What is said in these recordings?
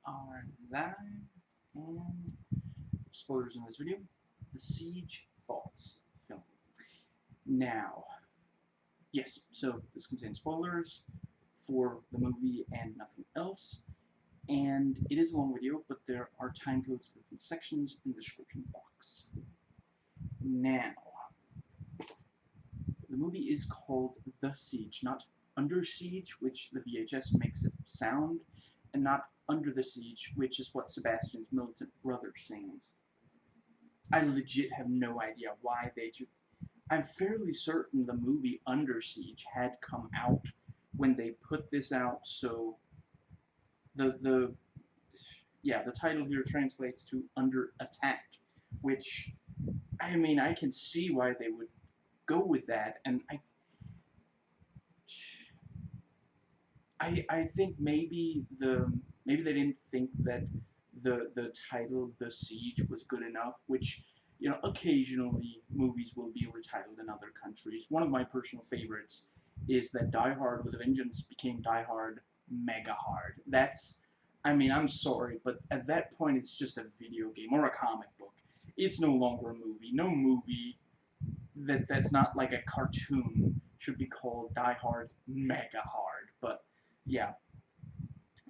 Are live and spoilers in this video. The Siege Thoughts film. Now, yes, so this contains spoilers for the movie and nothing else. And it is a long video, but there are time codes for different sections in the description box. Now, the movie is called The Siege, not Under Siege, which the VHS makes it sound, and not Under the Siege, which is what Sebastian's militant brother sings. I legit have no idea why they do. I'm fairly certain the movie Under Siege had come out when they put this out, so the yeah, the title here translates to Under Attack, which, I mean, I can see why they would go with that, and I think maybe they didn't think that the title The Siege was good enough, which, occasionally movies will be retitled in other countries. One of my personal favorites is that Die Hard with a Vengeance became Die Hard Mega Hard. That's, I mean, I'm sorry, but at that point it's just a video game or a comic book. It's no longer a movie. No movie that's not like a cartoon should be called Die Hard Mega Hard. But yeah,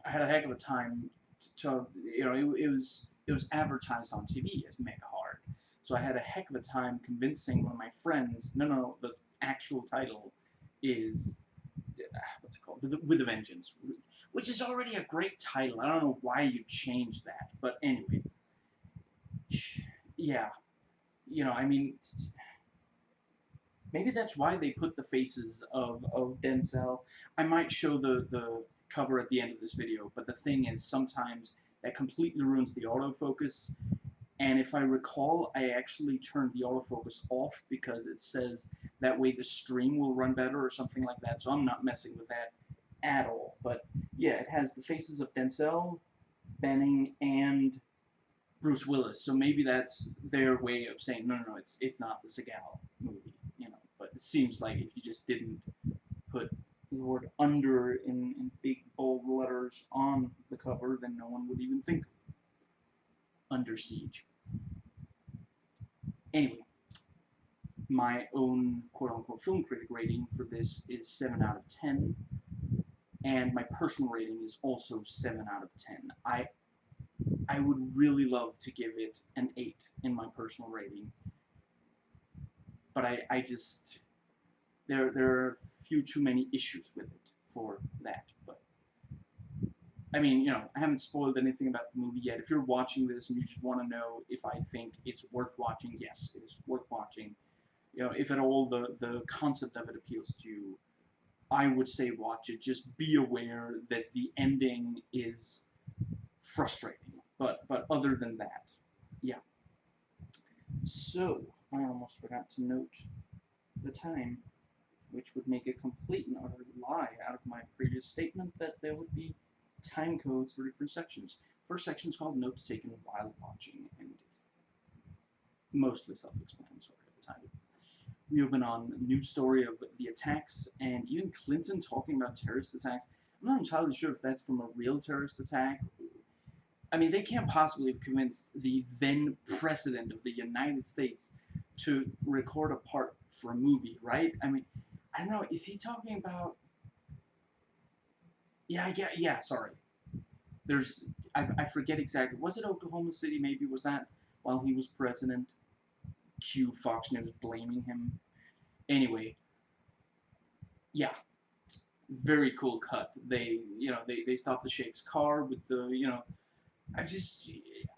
I had a heck of a time. It was advertised on TV as Mega Hard, so I had a heck of a time convincing one of my friends. No, no, no, the actual title is what's it called? With a Vengeance, which is already a great title. I don't know why you changed that, but anyway, yeah, I mean, maybe that's why they put the faces of Denzel. I might show the cover at the end of this video, but the thing is, sometimes that completely ruins the autofocus. And if I recall, I actually turned the autofocus off because it says that way the stream will run better or something like that, so I'm not messing with that at all. But yeah, it has the faces of Denzel, Benning, and Bruce Willis, so maybe that's their way of saying, no, no, no, it's not the Seagal movie, But it seems like if you just didn't put the word under in big bold letters on the cover, then no one would even think of Under Siege. Anyway, my own quote-unquote film critic rating for this is 7 out of 10, and my personal rating is also 7 out of 10. I would really love to give it an 8 in my personal rating, but I just, there are a few too many issues with it for that. But I mean, I haven't spoiled anything about the movie yet. If you're watching this and you just want to know if I think it's worth watching, yes, it is worth watching. If at all the concept of it appeals to you, I would say watch it. Just be aware that the ending is frustrating. But other than that, yeah. So I almost forgot to note the time, which would make a complete and utter lie out of my previous statement that there would be time codes for different sections. First section is called Notes Taken While Watching, and it's mostly self-explanatory at the time. We open on a news story of the attacks, and even Clinton talking about terrorist attacks. I'm not entirely sure if that's from a real terrorist attack. I mean, they can't possibly have convinced the then President of the United States to record a part for a movie, right? I mean, I don't know, is he talking about... Yeah, sorry. I forget exactly. Was it Oklahoma City, maybe? Was that while he was president? Cue Fox News blaming him. Anyway, yeah, very cool cut. They stopped the Sheikh's car with I just,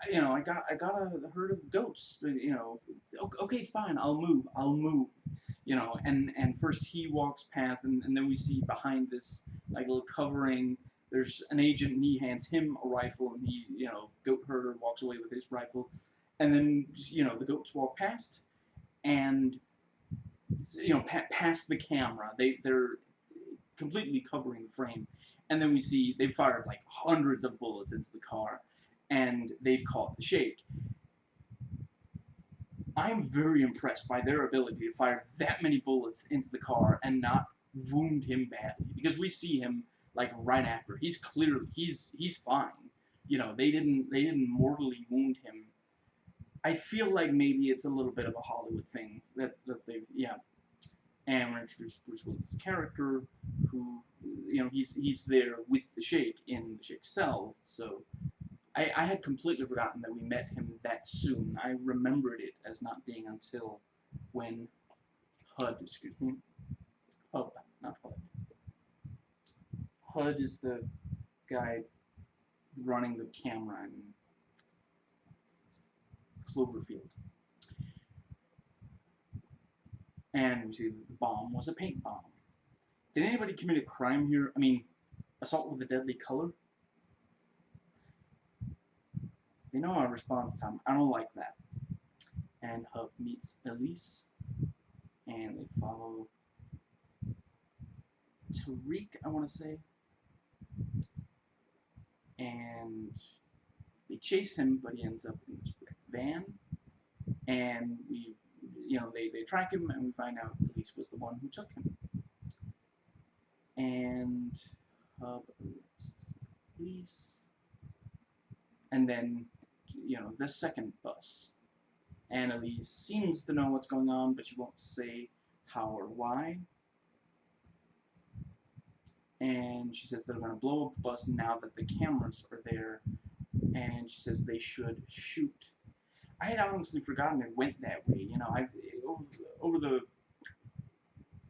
I got a herd of goats. Okay, fine, I'll move. And first he walks past, and then we see behind this like little covering, there's an agent, and he hands him a rifle, and he, goat herder walks away with his rifle, and then the goats walk past, and past the camera, they're completely covering the frame, and then we see they've fired like hundreds of bullets into the car, and they've caught the Sheikh. I'm very impressed by their ability to fire that many bullets into the car and not wound him badly, because we see him like right after. He's clearly he's fine. they didn't mortally wound him. I feel like maybe it's a little bit of a Hollywood thing that they've and we're introduced Bruce Willis' character, who he's there with the Sheikh in the Sheikh's cell. So I had completely forgotten that we met him that soon. I remembered it as not being until when excuse me, Hub, not Hud. Hud is the guy running the camera in Cloverfield. And we see that the bomb was a paint bomb. Did anybody commit a crime here? I mean, assault with a deadly color? They know our response time. I don't like that. And Hub meets Elise, and they follow Tariq, I want to say. And they chase him, but he ends up in this van. And they track him, and we find out Elise was the one who took him. And Hub arrests Elise. And then, the second bus. And Elise seems to know what's going on, but she won't say how or why. And she says they're going to blow up the bus now that the cameras are there. And she says they should shoot. I had honestly forgotten it went that way. Over the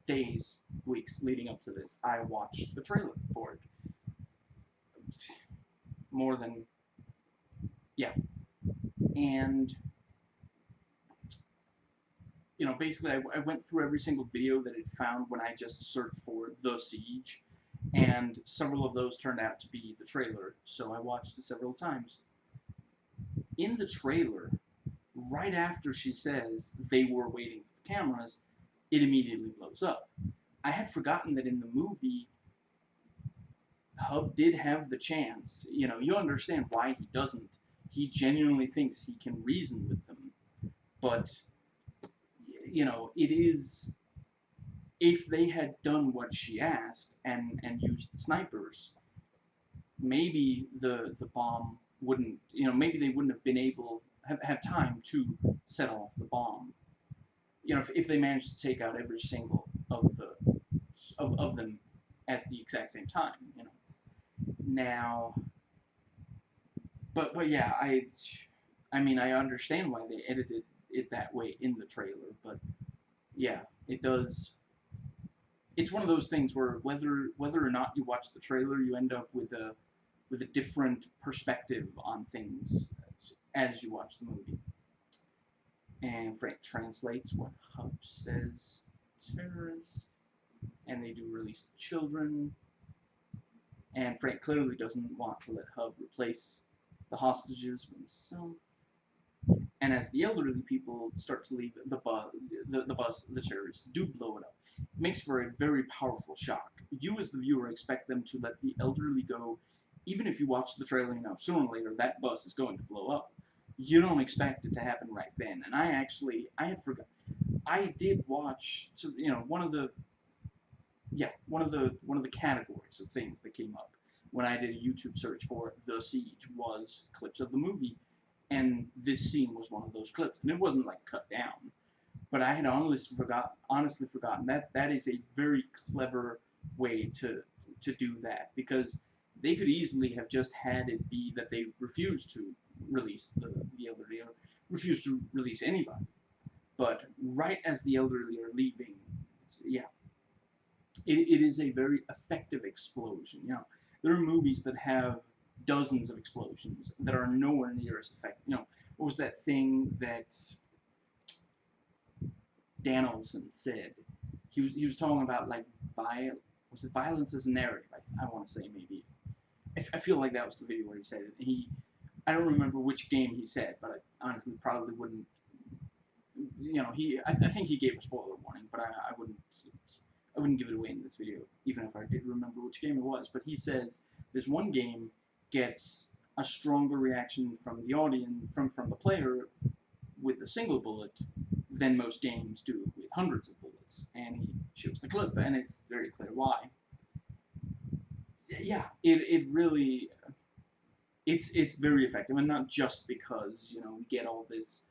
days, weeks leading up to this, I watched the trailer for it. More than, and basically I went through every single video that it found when I just searched for The Siege, and several of those turned out to be the trailer, so I watched it several times. In the trailer, right after she says they were waiting for the cameras, it immediately blows up. I had forgotten that in the movie, Hub did have the chance. You understand why he doesn't. He genuinely thinks he can reason with them, but it is, if they had done what she asked and used snipers, maybe the bomb wouldn't, maybe they wouldn't have been able have time to set off the bomb. If they managed to take out every single of them at the exact same time. Now, but yeah, I mean, I understand why they edited it that way in the trailer, but yeah, it does. It's one of those things where whether or not you watch the trailer, you end up with a different perspective on things as you watch the movie. And Frank translates what Hub says, terrorist, and they do release the children. And Frank clearly doesn't want to let Hub replace the hostages with himself. And as the elderly people start to leave the bus, the terrorists do blow it up. It makes for a very powerful shock. You, as the viewer, expect them to let the elderly go, even if you watch the trailer, sooner or later that bus is going to blow up. You don't expect it to happen right then. And I had forgotten. I did watch, one of the categories of things that came up when I did a YouTube search for The Siege was clips of the movie. And this scene was one of those clips, and it wasn't like cut down, but I had honestly forgotten that is a very clever way to do that, because they could easily have just had it be that they refused to release the elderly, or refused to release anybody. But right as the elderly are leaving, it is a very effective explosion. There are movies that have dozens of explosions that are nowhere near as effective. What was that thing that Dan Olson said? He was talking about, like, was it violence as a narrative? I want to say, maybe. I feel like that was the video where he said it. I don't remember which game he said, but I honestly probably wouldn't. I think he gave a spoiler warning, but I wouldn't give it away in this video, even if I did remember which game it was. But he says this one game gets a stronger reaction from the audience, from the player, with a single bullet than most games do with hundreds of bullets. And he shows the clip, and it's very clear why. Yeah, it really, it's very effective, and not just because we get all this.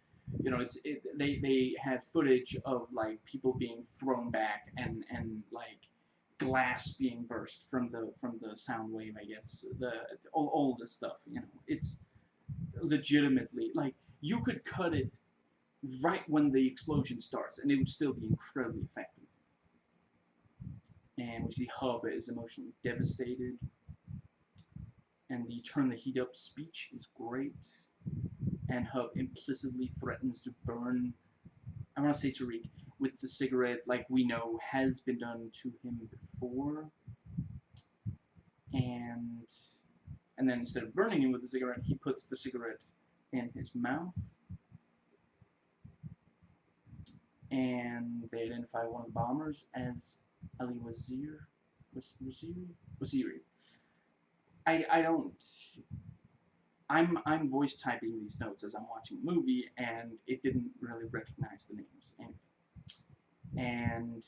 They had footage of like people being thrown back and like glass being burst from the sound wave. I guess all this stuff. It's legitimately like you could cut it right when the explosion starts, and it would still be incredibly effective. And we see Hub is emotionally devastated, and the turn the heat up speech is great. And Hub implicitly threatens to burn, I want to say Tariq, with the cigarette, like we know has been done to him before. And and then instead of burning him with the cigarette, he puts the cigarette in his mouth. And they identify one of the bombers as Ali Waziri. I don't. I'm voice typing these notes as I'm watching the movie, and it didn't really recognize the names. And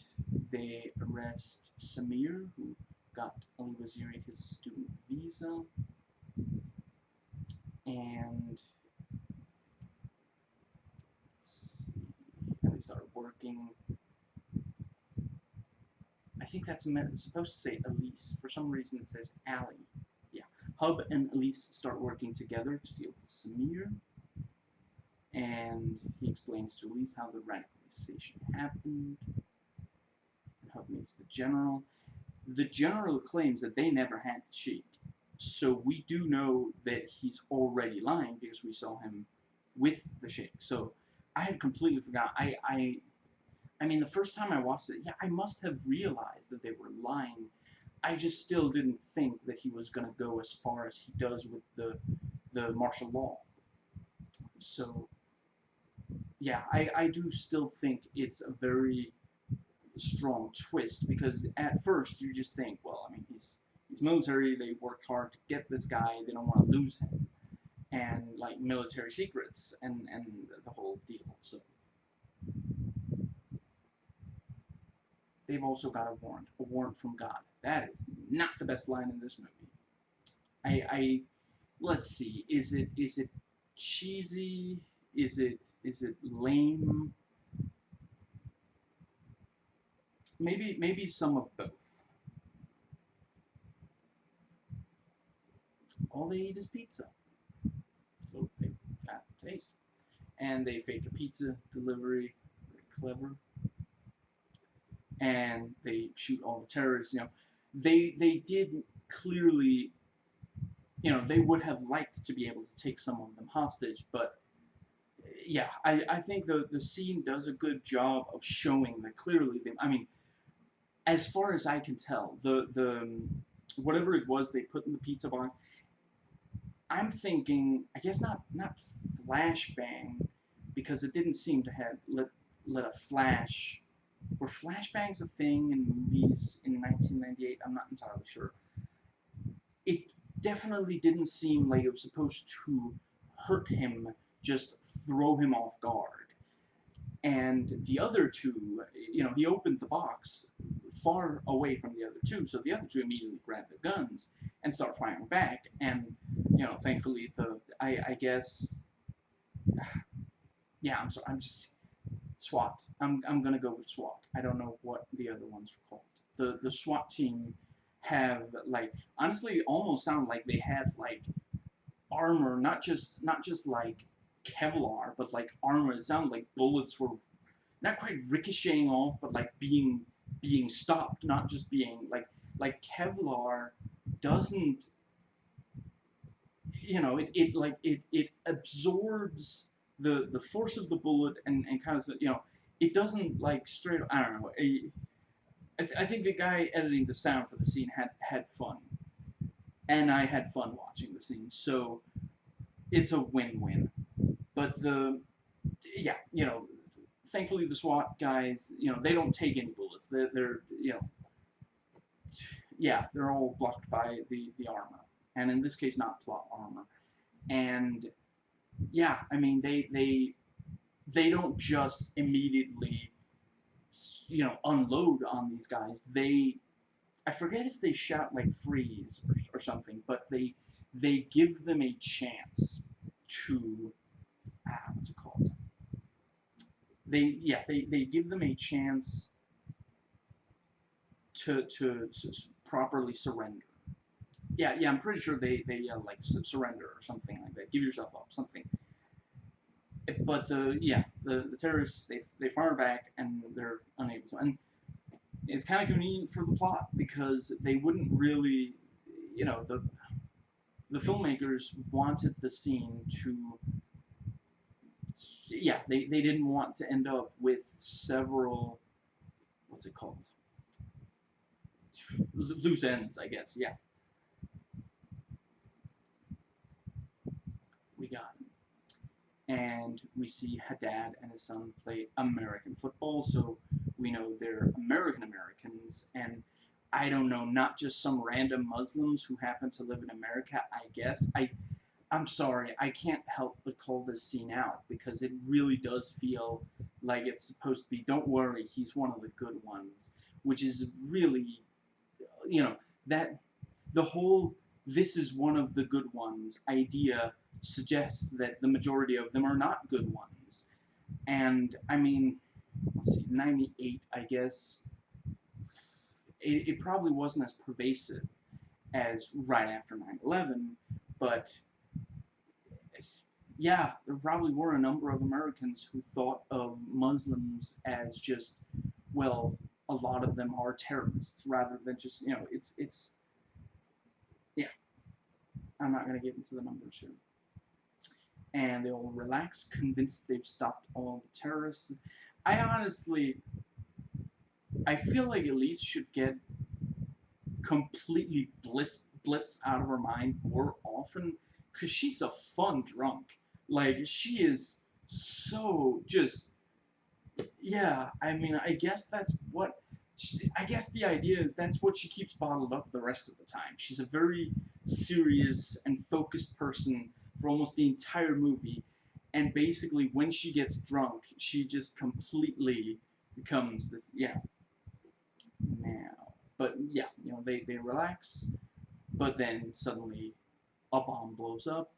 they arrest Samir, who got Ali Waziri his student visa, and they start working. I think that's supposed to say Elise. For some reason, it says Ali. Yeah, Hub and Elise start working together to deal with Samir, and he explains to Elise how the radicalization happened. And Hub meets the general. The general claims that they never had the sheik, so we do know that he's already lying because we saw him with the sheik. So I had completely forgot. I mean, the first time I watched it, yeah, I must have realized that they were lying. I just still didn't think that he was going to go as far as he does with the martial law. So, yeah, I do still think it's a very strong twist, because at first you just think, well, I mean, he's military, they worked hard to get this guy, they don't want to lose him, and like military secrets and the whole deal. So they've also got a warrant from God. That is not the best line in this movie. I let's see, is it cheesy? Is it lame? Maybe some of both. All they eat is pizza, so they got taste. And they fake a pizza delivery, very clever. And they shoot all the terrorists. They did clearly, they would have liked to be able to take some of them hostage, but yeah, I think the scene does a good job of showing that clearly I mean, as far as I can tell, the whatever it was they put in the pizza box, I'm thinking, I guess not flashbang, because it didn't seem to have let a flash. Were flashbangs a thing in movies in 1998? I'm not entirely sure. It definitely didn't seem like it was supposed to hurt him, just throw him off guard. And the other two, he opened the box far away from the other two, so the other two immediately grab their guns and start firing back. And thankfully, I guess, yeah, I'm sorry, I'm just SWAT. I'm gonna go with SWAT. I don't know what the other ones are called. The SWAT team have, like, honestly almost sound like they had like armor, not just like Kevlar, but like armor. It sounded like bullets were not quite ricocheting off, but like being stopped, not just being like Kevlar doesn't, it absorbs the force of the bullet, and kind of, it doesn't like straight, I don't know. I think the guy editing the sound for the scene had fun, and I had fun watching the scene, so it's a win-win. But yeah, thankfully the SWAT guys, they don't take any bullets. They're yeah, they're all blocked by the armor, and in this case, not plot armor. And yeah, I mean, they don't just immediately, unload on these guys. I forget if they shout like freeze or something, but they give them a chance to, what's it called? They give them a chance to properly surrender. Yeah, I'm pretty sure they like surrender or something like that. Give yourself up, something. But the terrorists they fire back and they're unable to. And it's kind of convenient for the plot because they wouldn't really, the filmmakers wanted the scene to, they didn't want to end up with several, what's it called, loose ends, I guess. Yeah, we got him. And we see Haddad and his son play American football, so we know they're American Americans, and I don't know, not just some random Muslims who happen to live in America, I guess. I'm sorry, I can't help but call this scene out because it really does feel like it's supposed to be, don't worry, he's one of the good ones, which is really, that the whole this is one of the good ones idea suggests that the majority of them are not good ones. And I mean, let's see, 98, I guess, it probably wasn't as pervasive as right after 9/11, but yeah, there probably were a number of Americans who thought of Muslims as just, well, a lot of them are terrorists rather than just, it's yeah, I'm not going to get into the numbers here. And they all relax, convinced they've stopped all the terrorists. I honestly, I feel like Elise should get completely blitz out of her mind more often, because she's a fun drunk. Like, she is so just, yeah, I mean, I guess that's what, I guess the idea is that's what she keeps bottled up the rest of the time. She's a very serious and focused person for almost the entire movie, and basically when she gets drunk, she just completely becomes this, yeah. Now, but yeah, they relax, but then suddenly a bomb blows up.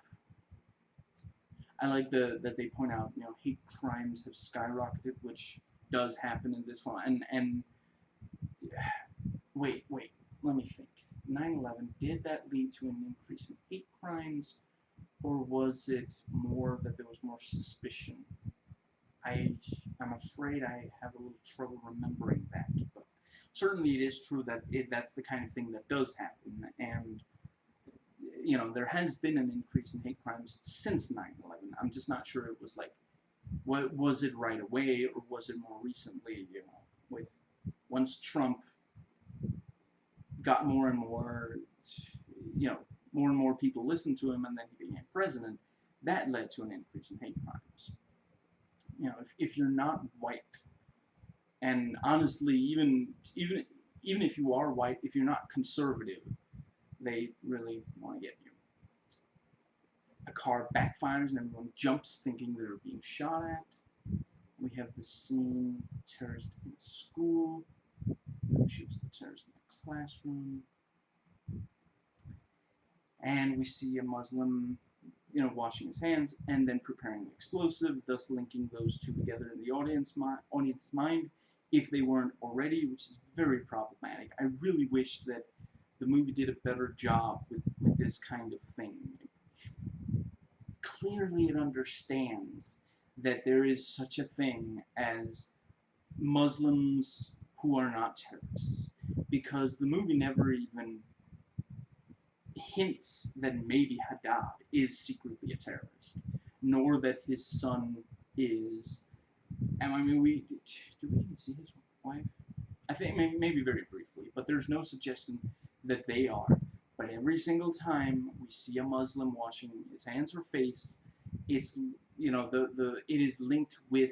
I like that they point out, hate crimes have skyrocketed, which does happen in this one. And wait, let me think. 9/11, did that lead to an increase in hate crimes, or was it more that there was more suspicion? I'm afraid I have a little trouble remembering that, but certainly it is true that that's the kind of thing that does happen, and there has been an increase in hate crimes since 9/11. I'm just not sure it was like, what was it right away, or was it more recently, with once Trump got more and more, more and more people listened to him and then he became president, that led to an increase in hate crimes. If you're not white, and honestly, even if you are white, if you're not conservative, they really want to get you. A car backfires and everyone jumps thinking they're being shot at. We have the scene of the terrorist in the school, who shoots the terrorist in the classroom, and we see a Muslim, washing his hands and then preparing an explosive, thus linking those two together in the audience mind, if they weren't already, which is very problematic. I really wish that the movie did a better job with this kind of thing. Clearly it understands that there is such a thing as Muslims who are not terrorists, because the movie never even hints that maybe Haddad is secretly a terrorist, nor that his son is. And I mean, do we even see his wife? I think maybe very briefly, but there's no suggestion that they are. But every single time we see a Muslim washing his hands or face, it's it is linked with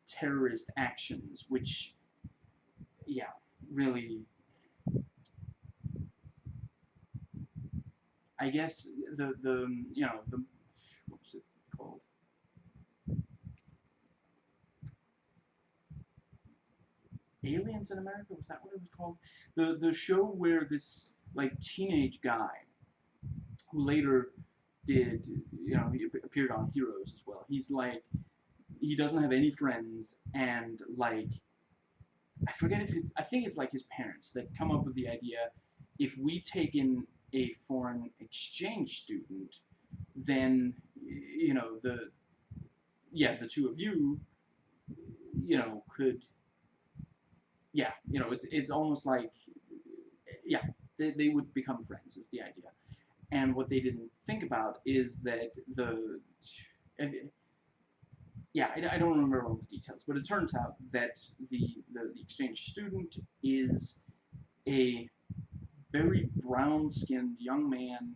terrorist actions, which, yeah, really, I guess the what was it called? Aliens in America, was that what it was called? The show where this like teenage guy who later did, he appeared on Heroes as well. He's like, he doesn't have any friends, and like, I forget if it's, I think it's like his parents that come up with the idea, if we take in a foreign exchange student, then, the two of you, could, it's almost like, yeah, they would become friends, is the idea. And what they didn't think about is that I don't remember all the details, but it turns out that the exchange student is a very brown-skinned young man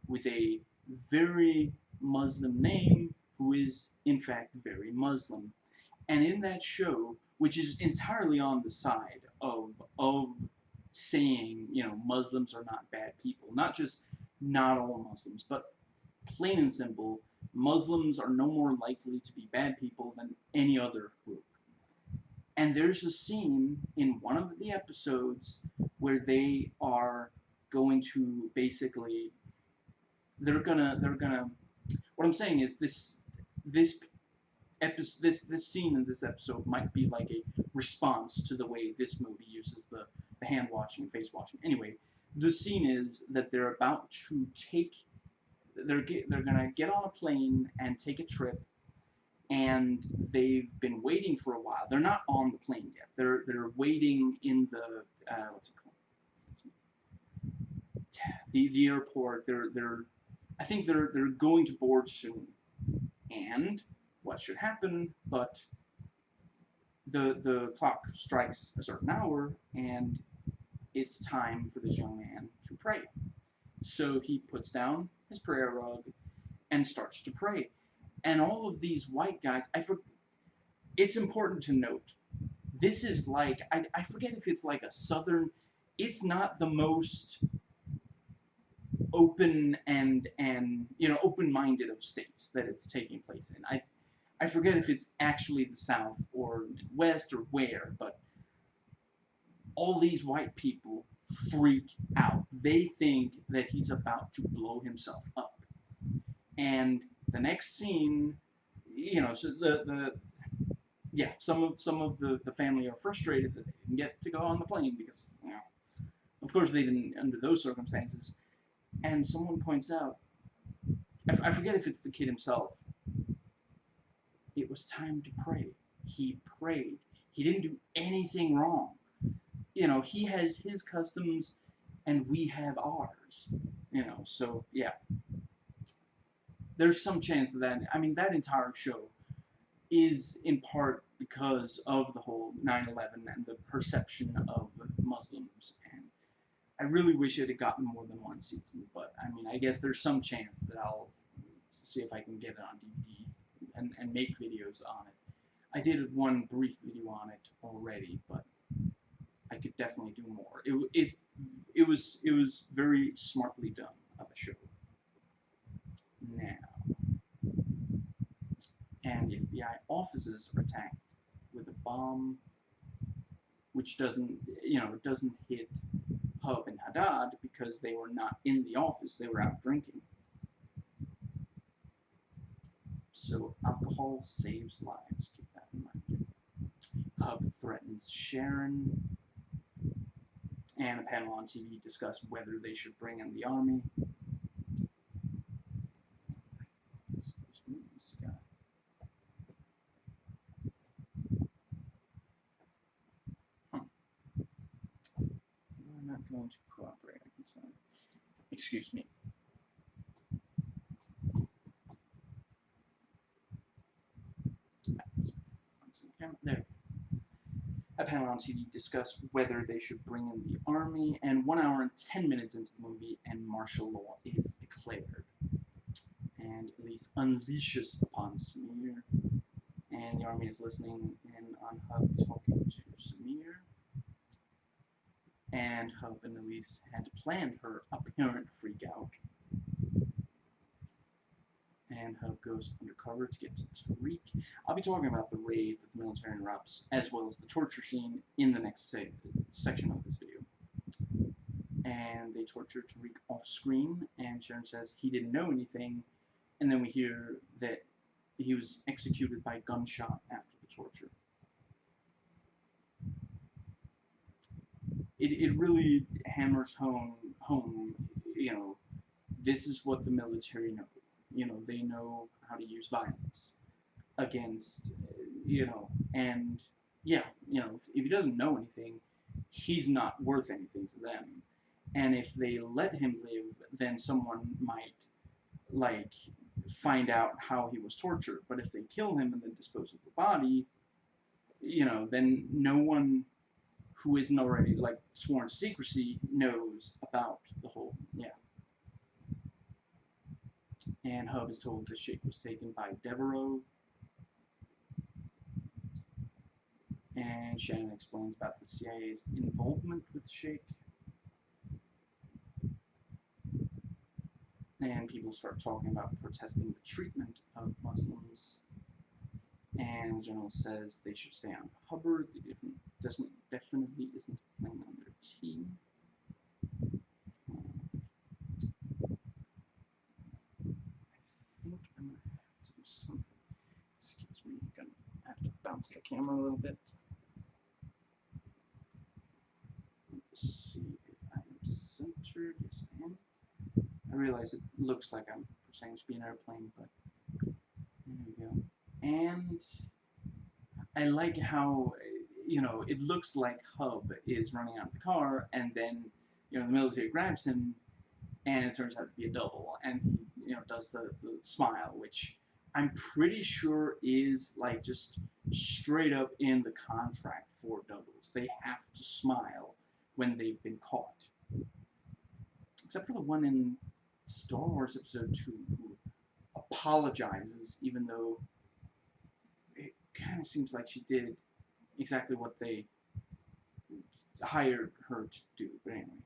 with a very Muslim name who is, in fact, very Muslim. And in that show, which is entirely on the side of saying, Muslims are not bad people, not just not all Muslims, but plain and simple, Muslims are no more likely to be bad people than any other group. And there's a scene in one of the episodes where they are going to basically, they're gonna what I'm saying is this this scene in this episode might be like a response to the way this movie uses the hand washing and face washing. Anyway, the scene is that they're about to take, they're gonna get on a plane and take a trip, and they've been waiting for a while. They're not on the plane yet. They're waiting in the what's it called? The airport. They're I think they're going to board soon. And what should happen? But the clock strikes a certain hour, and it's time for this young man to pray. So he puts down his prayer rug and starts to pray. And all of these white guys, it's important to note, this is like, I forget if it's like a southern, it's not the most open and open-minded of states that it's taking place in. I forget if it's actually the South or Midwest or where, but all these white people freak out. They think that he's about to blow himself up. And the next scene, so some of the family are frustrated that they didn't get to go on the plane because, of course they didn't under those circumstances. And someone points out, I forget if it's the kid himself, it was time to pray. He prayed. He didn't do anything wrong. He has his customs and we have ours. So yeah. There's some chance that, that entire show is in part because of the whole 9/11 and the perception of Muslims. And I really wish it had gotten more than one season, but I guess there's some chance that I'll see if I can get it on DVD and make videos on it. I did one brief video on it already, but I could definitely do more. It was very smartly done of a show. Now, and the FBI offices are attacked with a bomb, which doesn't hit Hub and Haddad because they were not in the office, they were out drinking. So alcohol saves lives, keep that in mind. Hub threatens Sharon, and a panel on TV discussed whether they should bring in the army. Excuse me, this guy. You're not going to cooperate, I can tell you. Excuse me. There. A panel on TV discussed whether they should bring in the army, and 1 hour and 10 minutes into the movie, and martial law is declared. And Elise unleashes upon Samir, and the army is listening in on Hub talking to Samir. And Hub and Elise had planned her apparent freak out. And Hub goes undercover to get to Tariq. I'll be talking about the raid that the military interrupts, as well as the torture scene in the next section of this video. and they torture Tariq off screen, and Sharon says he didn't know anything, and then we hear that he was executed by gunshot after the torture. It really hammers home, this is what the military know. They know how to use violence against, and yeah, if he doesn't know anything, he's not worth anything to them. And if they let him live, then someone might, like, find out how he was tortured. But if they kill him and then dispose of the body, then no one who isn't already, like, sworn to secrecy knows about the whole, yeah. And Hub is told the Sheikh was taken by Devereaux. And Shannon explains about the CIA's involvement with the Sheikh. And people start talking about protesting the treatment of Muslims. And the general says they should stay on Hubbard. They definitely isn't playing on their team. I think I'm going to have to do something. Excuse me, I'm going to have to bounce the camera a little bit. Let's see if I am centered. Yes, I am. I realize it looks like I'm pretending to be an airplane, but there we go. And I like how, it looks like Hub is running out of the car, and then, the military grabs him, and it turns out to be a double, and he, does the smile, which I'm pretty sure is, like, just straight up in the contract for doubles. They have to smile when they've been caught. Except for the one in Star Wars Episode 2, who apologizes, even though it kind of seems like she did exactly what they hired her to do. But anyway.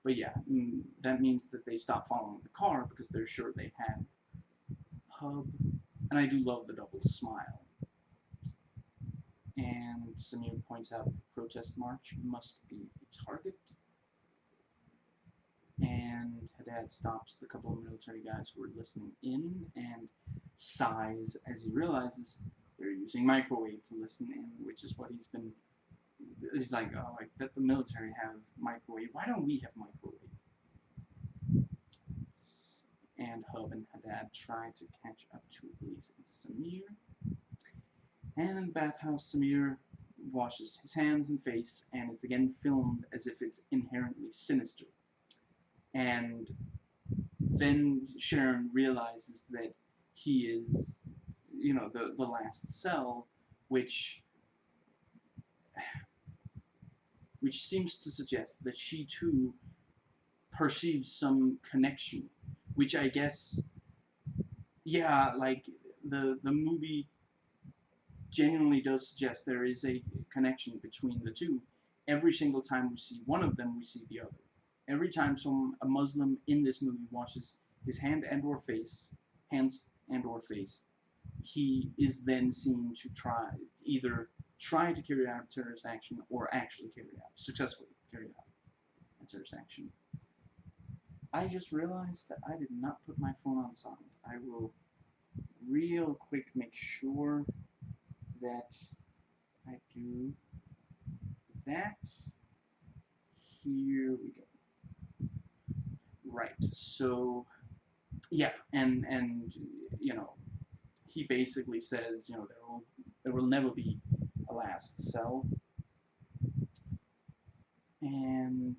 But yeah, that means that they stop following the car because they're sure they have Hub. And I do love the double smile. And Samir points out the protest march must be a target. And Haddad stops the couple of military guys who are listening in and sighs as he realizes they're using microwave to listen in, which is what he's like, oh, like, that the military have microwave. Why don't we have microwave? And Hub and Haddad try to catch up to Elise and Samir. And in the bathhouse, Samir washes his hands and face, and it's again filmed as if it's inherently sinister. And then Sharon realizes that he is, the last cell, which seems to suggest that she too perceives some connection, which I guess, yeah, like, the movie genuinely does suggest there is a connection between the two. Every single time we see one of them, we see the other. Every time a Muslim in this movie washes his hands and or face, he is then seen to either try to carry out a terrorist action or actually successfully carry out a terrorist action. I just realized that I did not put my phone on silent. I will real quick make sure that I do that. Here we go. Right, so, yeah, and he basically says, there will never be a last cell. And,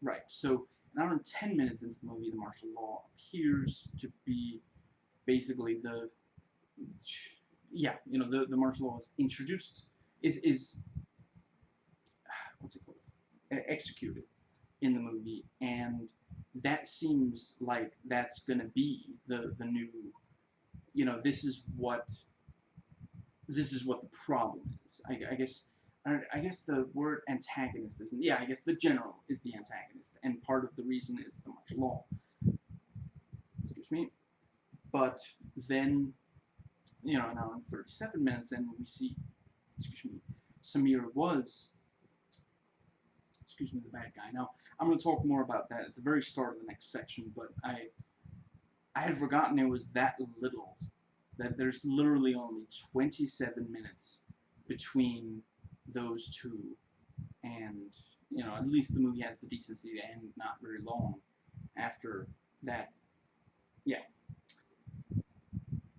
right, so an hour and 10 minutes into the movie, the martial law appears to be basically the martial law is introduced, is what's it called? Executed in the movie, and that seems like that's gonna be the new, this is what the problem is. I guess the word antagonist isn't. Yeah, I guess the general is the antagonist, and part of the reason is the martial law. Excuse me. But then, an hour and 37 minutes, and we see excuse me, Samir was, excuse me, the bad guy. Now, I'm going to talk more about that at the very start of the next section, but I had forgotten it was that little, that there's literally only 27 minutes between those two, and, you know, at least the movie has the decency to end not very long after that. Yeah.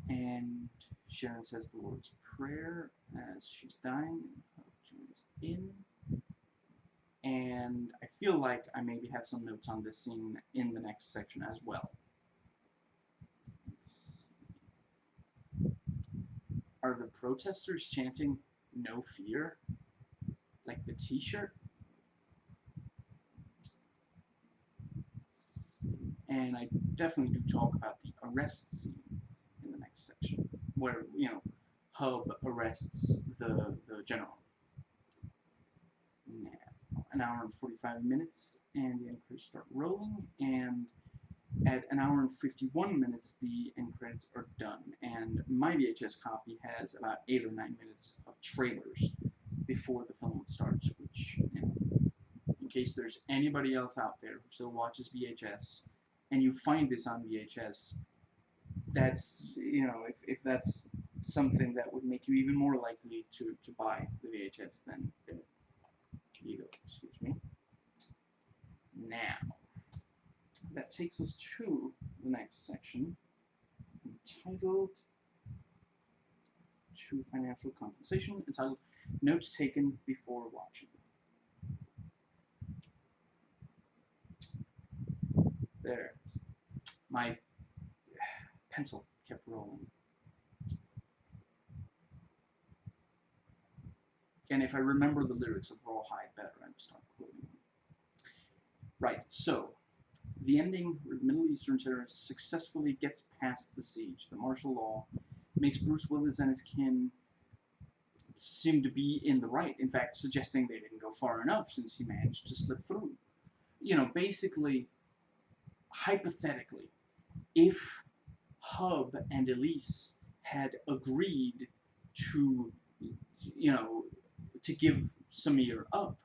And Sharon says the Lord's Prayer as she's dying. Hope joins in. And I feel like I maybe have some notes on this scene in the next section as well. Are the protesters chanting "No Fear" like the t-shirt? And I definitely do talk about the arrest scene in the next section, where, you know, Hub arrests the general. Now, an hour and 45 minutes, and the end credits start rolling, and at an hour and 51 minutes, the end credits are done, and my VHS copy has about 8 or 9 minutes of trailers before the film starts, which, you know, in case there's anybody else out there who still watches VHS, and you find this on VHS, that's, you know, if that's something that would make you even more likely to buy the VHS, then there you go, excuse me. Now, that takes us to the next section, entitled to financial compensation, entitled Notes Taken Before Watching. There. My pencil kept rolling. And if I remember the lyrics of Rawhide better, I would start quoting them. Right, so the ending where the Middle Eastern terrorist successfully gets past the siege, the martial law, makes Bruce Willis and his kin seem to be in the right, in fact, suggesting they didn't go far enough since he managed to slip through. You know, basically, hypothetically, if Hub and Elise had agreed to, you know, to give Samir up,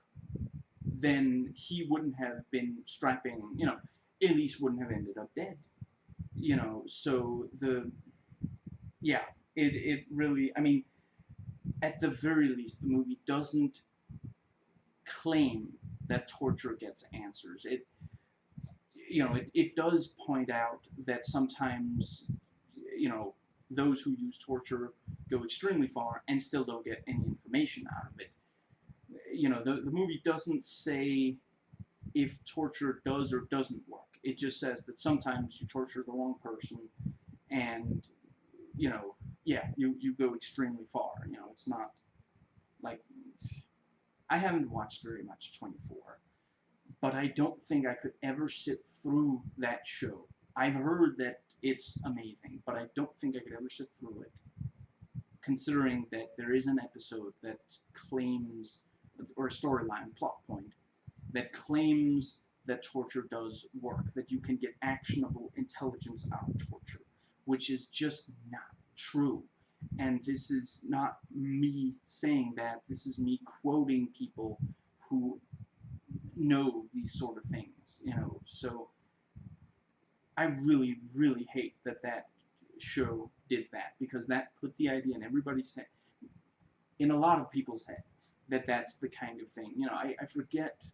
then he wouldn't have been strapping, you know, Elise wouldn't have ended up dead. You know, so yeah, it really, I mean, at the very least, the movie doesn't claim that torture gets answers. It, you know, it does point out that sometimes, you know, those who use torture go extremely far and still don't get any information out of it. You know, the movie doesn't say if torture does or doesn't work. It just says that sometimes you torture the wrong person and, you know, yeah, you go extremely far. You know, it's not like, I haven't watched very much 24, but I don't think I could ever sit through that show. I've heard that it's amazing, but I don't think I could ever sit through it, considering that there is an episode that claims, or a storyline, plot point, that claims that torture does work, that you can get actionable intelligence out of torture, which is just not true. And this is not me saying that, this is me quoting people who know these sort of things, you know. So I really, really hate that that show did that, because that put the idea in everybody's head, in a lot of people's head, that that's the kind of thing. You know, I forget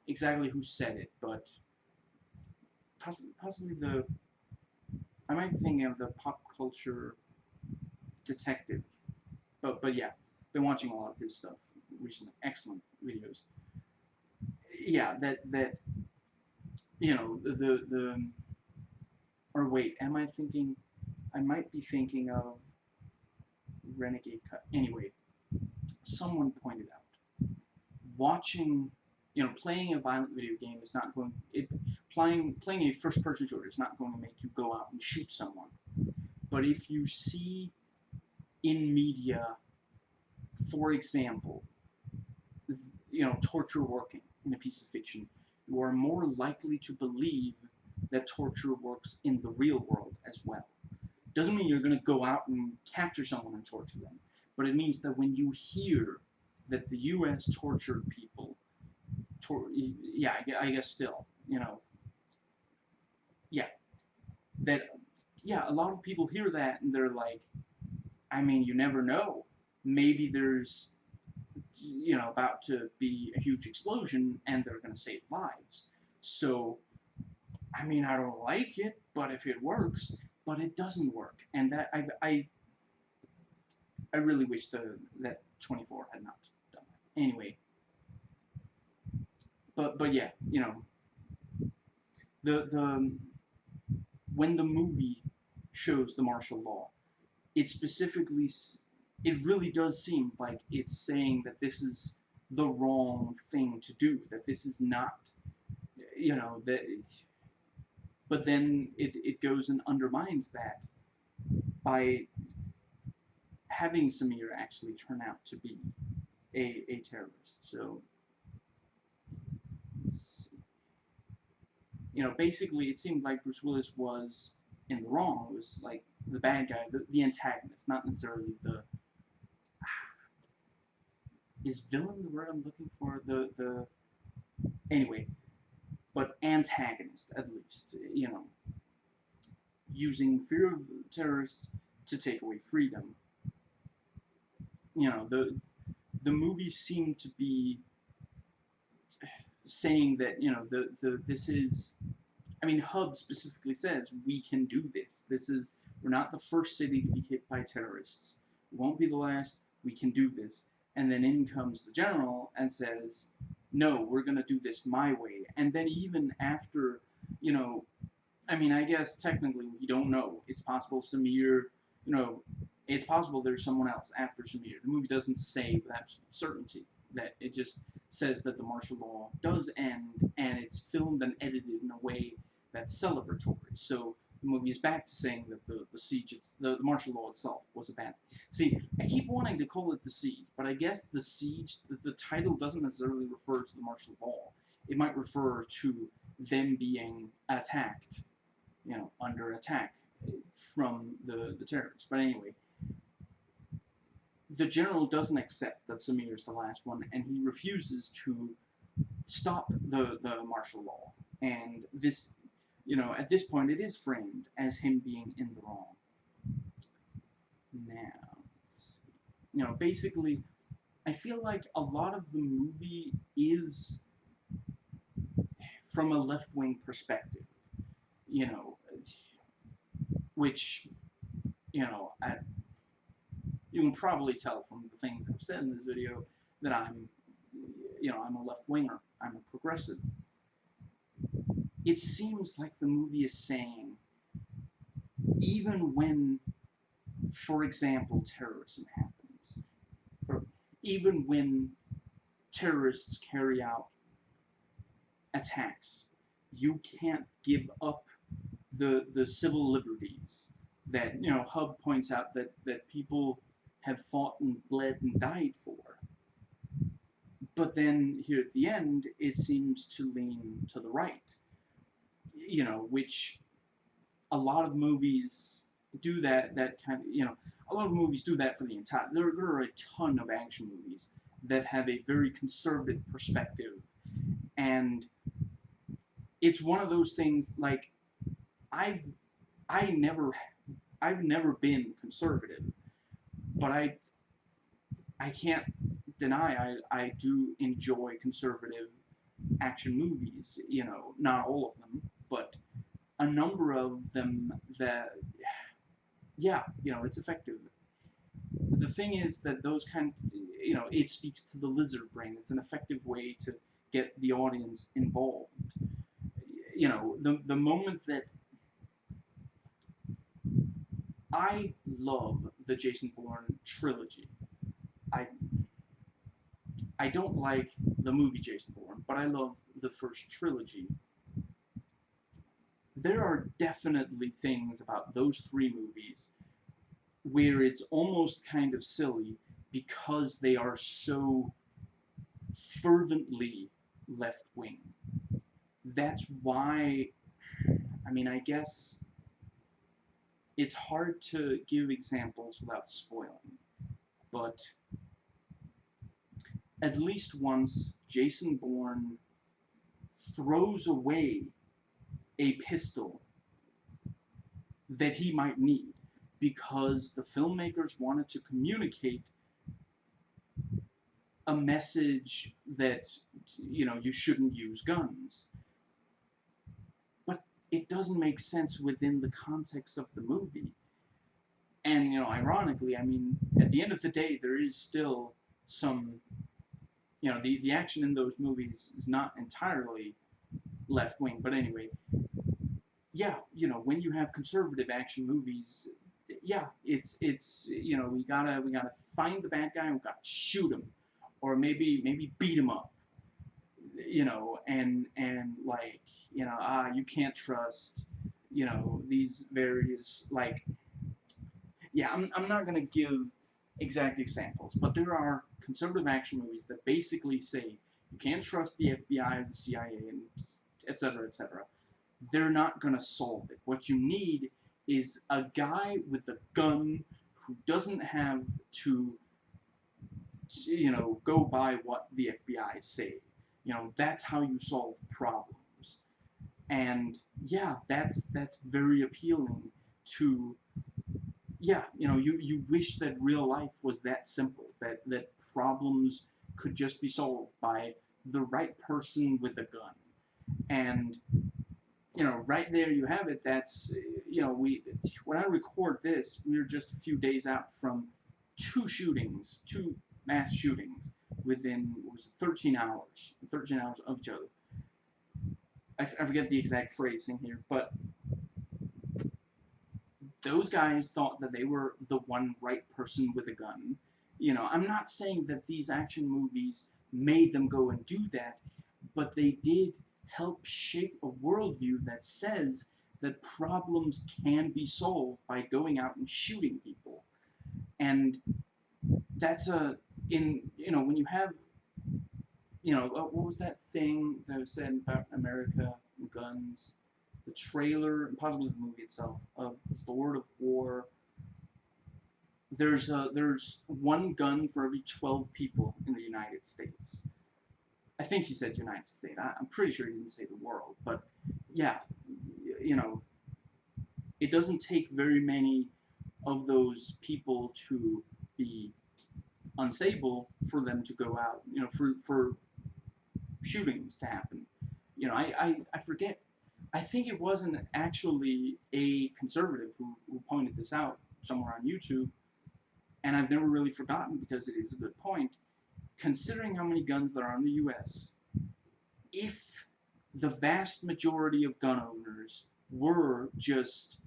exactly who said it, but possibly I might be thinking of the pop culture detective, but yeah, been watching a lot of his stuff recently. Excellent videos. Yeah, that you know, or wait, am I thinking? I might be thinking of Renegade Cut. Anyway, someone pointed out, watching, you know, playing a violent video game is not going, playing a first-person shooter is not going to make you go out and shoot someone. But if you see in media, for example, you know, torture working in a piece of fiction, you are more likely to believe that torture works in the real world as well. Doesn't mean you're going to go out and capture someone and torture them, but it means that when you hear that the U.S. tortured people, yeah, I guess still, you know, yeah, that, yeah, a lot of people hear that and they're like, I mean, you never know. Maybe there's, you know, about to be a huge explosion and they're going to save lives. So, I mean, I don't like it, but if it works, but it doesn't work. And that, I really wish that 24 had not done that. Anyway, but yeah, you know, the when the movie shows the martial law, it specifically, it really does seem like it's saying that this is the wrong thing to do, that this is not, you know, that, but then it goes and undermines that by having Samir actually turn out to be a terrorist. So, you know, basically it seemed like Bruce Willis was in the wrong. It was like the bad guy, the antagonist, not necessarily the, is villain the word I'm looking for? The anyway, but antagonist at least. You know, using fear of terrorists to take away freedom. You know, the movies seem to be saying that, you know, this is, I mean, Hub specifically says we can do this. This is, we're not the first city to be hit by terrorists. We won't be the last. We can do this. And then in comes the general and says, no, we're going to do this my way. And then even after, you know, I mean, I guess technically we don't know. It's possible Samir, you know, it's possible there's someone else after Samir. The movie doesn't say with absolute certainty. That it just says that the martial law does end, and it's filmed and edited in a way that's celebratory. So the movie is back to saying that the siege, the martial law itself was a bad thing. See, I keep wanting to call it the siege, but I guess the siege, the title doesn't necessarily refer to the martial law. It might refer to them being attacked, you know, under attack from the terrorists. But anyway, the general doesn't accept that Samir is the last one, and he refuses to stop the martial law. And this, you know, at this point, it is framed as him being in the wrong. Now, you know, basically, I feel like a lot of the movie is from a left-wing perspective, you know, which, you know, you can probably tell from the things I've said in this video that I'm, you know, I'm a left-winger. I'm a progressive. It seems like the movie is saying, even when, for example, terrorism happens, or even when terrorists carry out attacks, you can't give up the civil liberties that, you know, Hub points out that people have fought and bled and died for. But then here at the end, it seems to lean to the right, you know, which a lot of movies do that kind of, you know, a lot of movies do that for the entire, there are a ton of action movies that have a very conservative perspective, and it's one of those things, like, I've, I never, I've never been conservative, but I can't deny I do enjoy conservative action movies, you know, not all of them, but a number of them that, yeah, you know, it's effective. The thing is that those kind of, you know, it speaks to the lizard brain. It's an effective way to get the audience involved. You know, the moment that I love the Jason Bourne trilogy. I I don't like the movie Jason Bourne, but I love the first trilogy. There are definitely things about those three movies where it's almost kind of silly because they are so fervently left-wing. That's why, I mean, I guess it's hard to give examples without spoiling. but at least once Jason Bourne throws away a pistol that he might need because the filmmakers wanted to communicate a message that, you shouldn't use guns. But it doesn't make sense within the context of the movie. And, ironically, I mean, at the end of the day, there is still some, the action in those movies is not entirely left wing. But anyway, yeah, when you have conservative action movies, yeah, it's we gotta find the bad guy and we gotta shoot him, or maybe beat him up, and like, you can't trust, these various, like, yeah, I'm not gonna give exact examples, but there are conservative action movies that basically say you can't trust the FBI or the CIA and etc. etc. They're not gonna solve it. What you need is a guy with a gun who doesn't have to, go by what the FBI say. That's how you solve problems. And yeah, that's very appealing to, yeah, you wish that real life was that simple, that problems could just be solved by the right person with a gun. And right there you have it. That's, when I record this, we're just a few days out from two mass shootings within, what was it, 13 hours of each other. I forget the exact phrasing here, but those guys thought that they were the one right person with a gun. I'm not saying that these action movies made them go and do that, but they did help shape a worldview that says that problems can be solved by going out and shooting people. And that's when you have, what was that thing that was said about America and guns? The trailer, and possibly the movie itself, of Lord of War. There's one gun for every 12 people in the United States. I think he said United States. I'm pretty sure he didn't say the world, but yeah, you know, it doesn't take very many of those people to be unstable for them to go out, for shootings to happen. I forget. I think it wasn't actually a conservative who pointed this out somewhere on YouTube, and I've never really forgotten because it is a good point. Considering how many guns there are in the US, if the vast majority of gun owners were just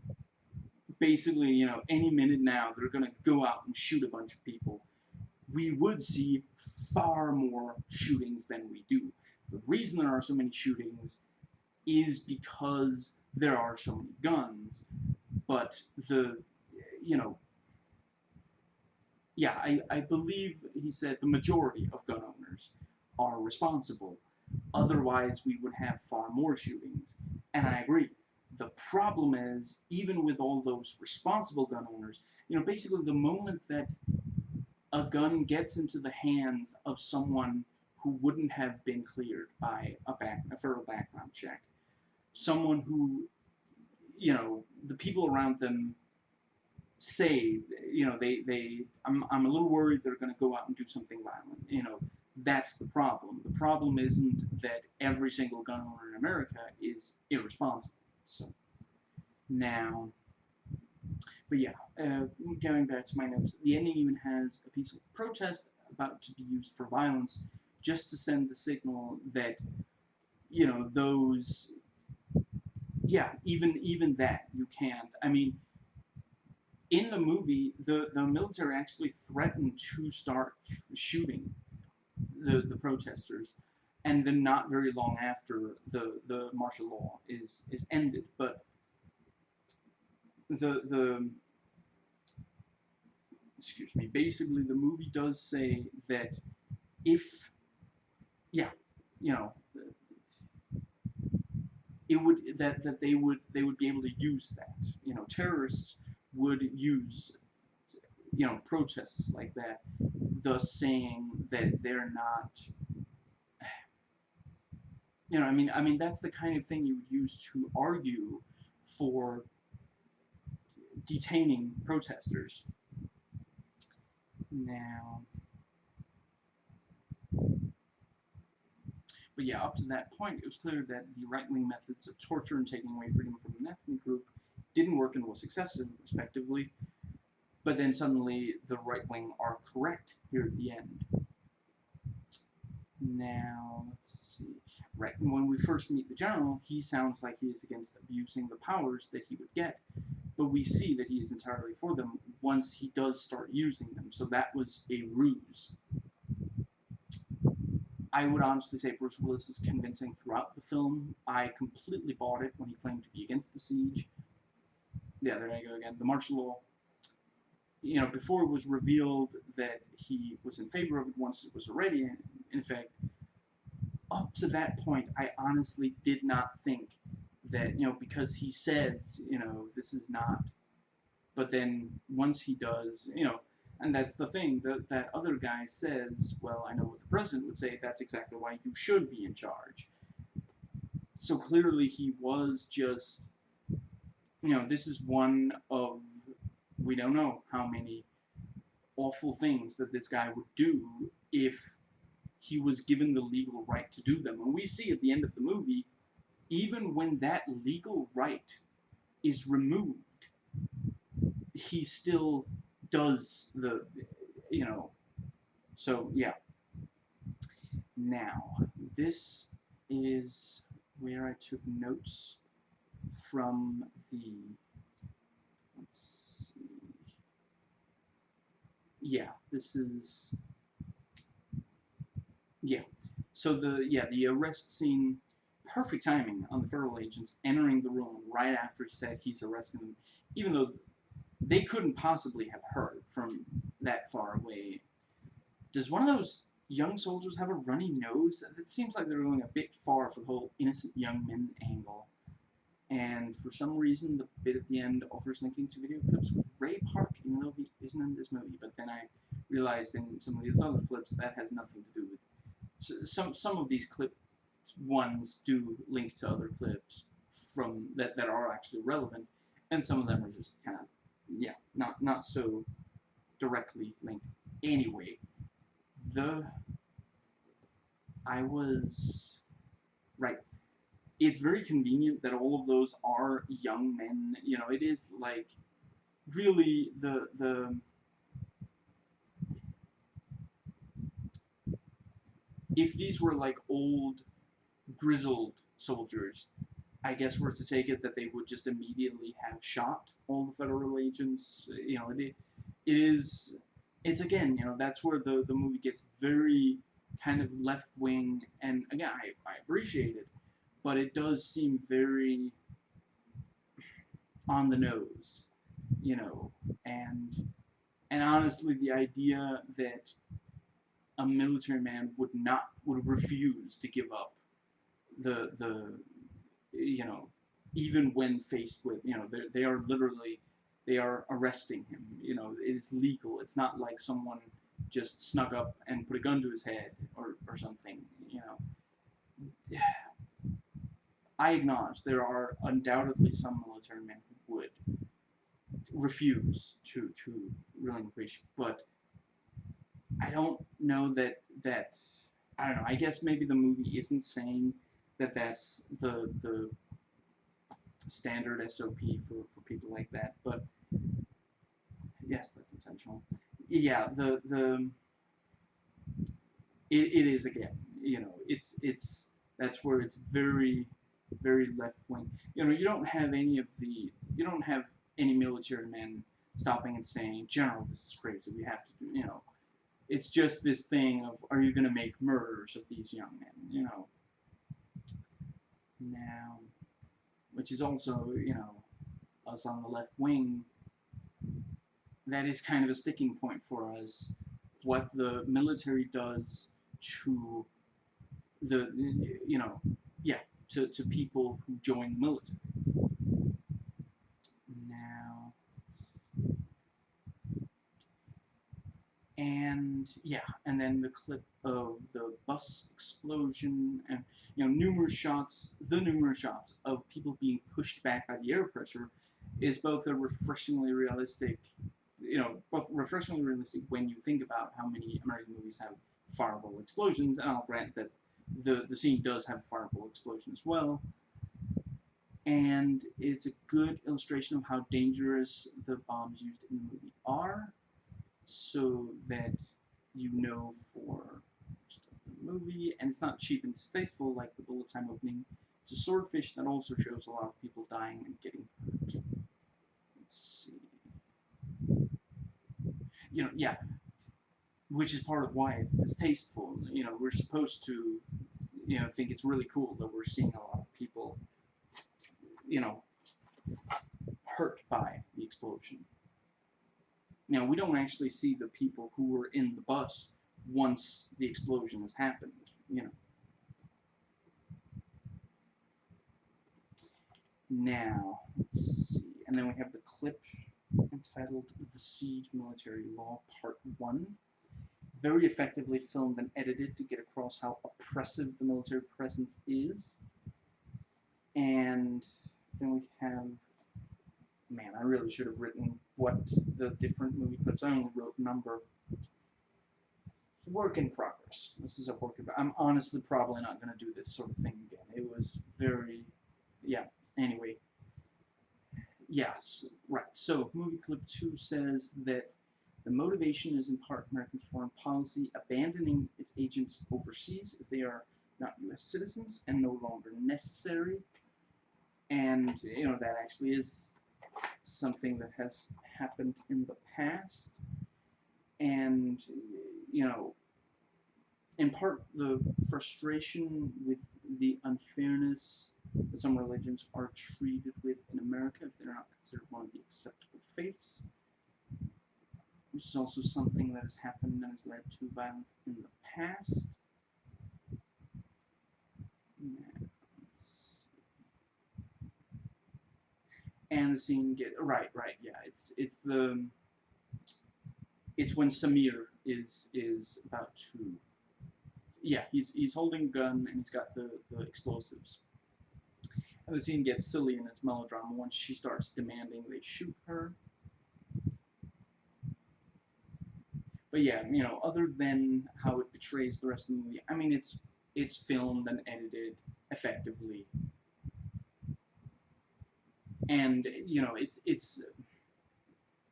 basically, any minute now they're going to go out and shoot a bunch of people, we would see far more shootings than we do. The reason there are so many shootings is because there are so many guns, but yeah, I believe he said the majority of gun owners are responsible. Otherwise, we would have far more shootings. And I agree. The problem is, even with all those responsible gun owners, basically the moment that a gun gets into the hands of someone who wouldn't have been cleared by a federal background check, someone who, the people around them say, I'm a little worried they're going to go out and do something violent. That's the problem. The problem isn't that every single gun owner in America is irresponsible. So now, but yeah, going back to my notes, the ending even has a peaceful protest about to be used for violence, just to send the signal that, those, yeah, even that you can't. I mean, in the movie, the military actually threatened to start shooting the protesters, and then not very long after the martial law is ended. But the excuse me, basically the movie does say that if, yeah, you know, it would that they would be able to use that. Terrorists would use protests like that, thus saying that they're not, I mean that's the kind of thing you would use to argue for detaining protesters. Now, but yeah, up to that point, it was clear that the right-wing methods of torture and taking away freedom from the ethnic group didn't work and was excessive, respectively. But then suddenly, the right-wing are correct here at the end. Now, let's see. Right, when we first meet the general, he sounds like he is against abusing the powers that he would get, but we see that he is entirely for them once he does start using them, so that was a ruse. I would honestly say Bruce Willis is convincing throughout the film. I completely bought it when he claimed to be against the siege. Yeah, there you go again. The martial law. Before it was revealed that he was in favor of it, once it was already in effect, up to that point, I honestly did not think that, because he says, this is not, but then once he does, and that's the thing, that other guy says, well, I know what the president would say, that's exactly why you should be in charge. So clearly he was just, this is one of, we don't know how many awful things that this guy would do if he was given the legal right to do them. And we see at the end of the movie, even when that legal right is removed, he still does so yeah. Now, this is where I took notes from the, let's see, yeah, this is, yeah. So the arrest scene, perfect timing on the federal agents entering the room right after he said he's arresting them, even though they couldn't possibly have heard from that far away. Does one of those young soldiers have a runny nose? It seems like they're going a bit far for the whole innocent young men angle. And for some reason, the bit at the end offers linking to video clips with Ray Park, even though he isn't in this movie. But then I realized in some of these other clips that has nothing to do with. Some of these clip ones do link to other clips from that are actually relevant, and some of them are just kind of not so directly linked. Anyway, I was right. It's very convenient that all of those are young men. It is like really the if these were like old grizzled soldiers, I guess we're to take it that they would just immediately have shot all the federal agents. It's again, that's where the movie gets very kind of left wing, and again, I appreciate it, but it does seem very on the nose, you know, and and honestly, the idea that a military man would refuse to give up the even when faced with they are literally they are arresting him. It is legal. It's not like someone just snuck up and put a gun to his head or something. I acknowledge there are undoubtedly some military men who would refuse to relinquish, but I don't know that I don't know. I guess maybe the movie isn't saying that that's the standard SOP for people like that, but yes, that's intentional. Yeah, it is again. It's that's where it's very very left wing. You don't have any military men stopping and saying, "General, this is crazy. We have to do." It's just this thing of, are you going to make murderers of these young men? Now, which is also us on the left wing. That is kind of a sticking point for us. What the military does to the to people who join the military. Now, And yeah, and then the clip of the bus explosion, and numerous shots, of people being pushed back by the air pressure, is both a refreshingly realistic, both refreshingly realistic when you think about how many American movies have fireball explosions, and I'll grant that the scene does have a fireball explosion as well, and it's a good illustration of how dangerous the bombs used in the movie are, so that for the movie, and it's not cheap and distasteful like the bullet time opening to Swordfish that also shows a lot of people dying and getting hurt. Let's see. Yeah, which is part of why it's distasteful. We're supposed to, think it's really cool that we're seeing a lot of people, you know, hurt by the explosion. Now, we don't actually see the people who were in the bus once the explosion has happened. Now, let's see. And then we have the clip entitled The Siege Military Law Part 1. Very effectively filmed and edited to get across how oppressive the military presence is. And then we have, man, I really should have written what the different movie clips, I only wrote number. Work in progress. This is a work in progress. I'm honestly probably not going to do this sort of thing again. It was very, yeah, anyway. Yes, right. So, movie clip 2 says that the motivation is in part American foreign policy abandoning its agents overseas if they are not U.S. citizens and no longer necessary. And, that actually is something that has happened in the past. And, in part, the frustration with the unfairness that some religions are treated with in America if they're not considered one of the acceptable faiths, which is also something that has happened and has led to violence in the past. And the scene right, yeah. It's when Samir is about to, yeah, he's holding a gun and he's got the explosives. And the scene gets silly in its melodrama once she starts demanding they shoot her. But yeah, other than how it betrays the rest of the movie, I mean, it's filmed and edited effectively, and it's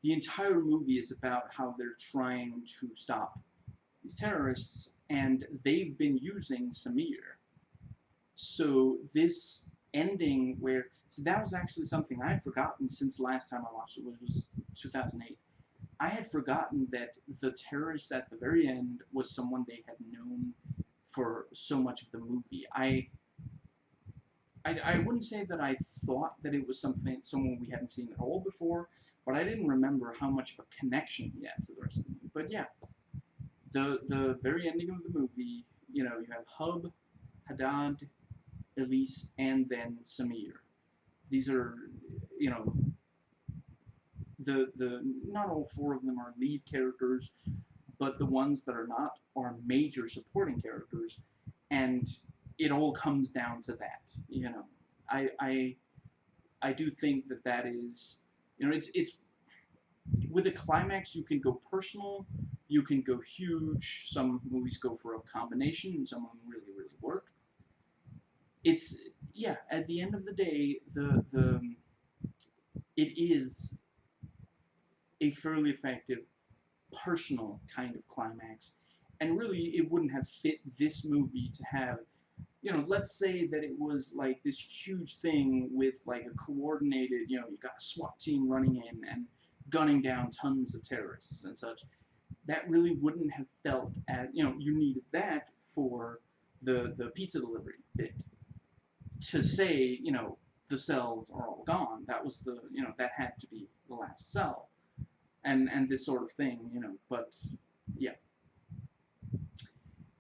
the entire movie is about how they're trying to stop these terrorists, and they've been using Samir. So this ending so that was actually something I had forgotten since the last time I watched it, which was 2008. I had forgotten that the terrorist at the very end was someone they had known for so much of the movie. I wouldn't say that I thought that it was someone we hadn't seen at all before, but I didn't remember how much of a connection he had to the rest of the movie. But yeah, the very ending of the movie, you have Hub, Haddad, Elise, and then Samir. These are, the not all four of them are lead characters, but the ones that are not are major supporting characters, and it all comes down to that. I do think that is, it's with a climax you can go personal, you can go huge. Some movies go for a combination, some of them really work. It's, yeah, at the end of the day, it is a fairly effective personal kind of climax, and really it wouldn't have fit this movie to have, let's say that it was like this huge thing with like a coordinated, you got a SWAT team running in and gunning down tons of terrorists and such. That really wouldn't have felt as, you needed that for the pizza delivery bit. To say, the cells are all gone, that was that had to be the last cell. And this sort of thing, but yeah.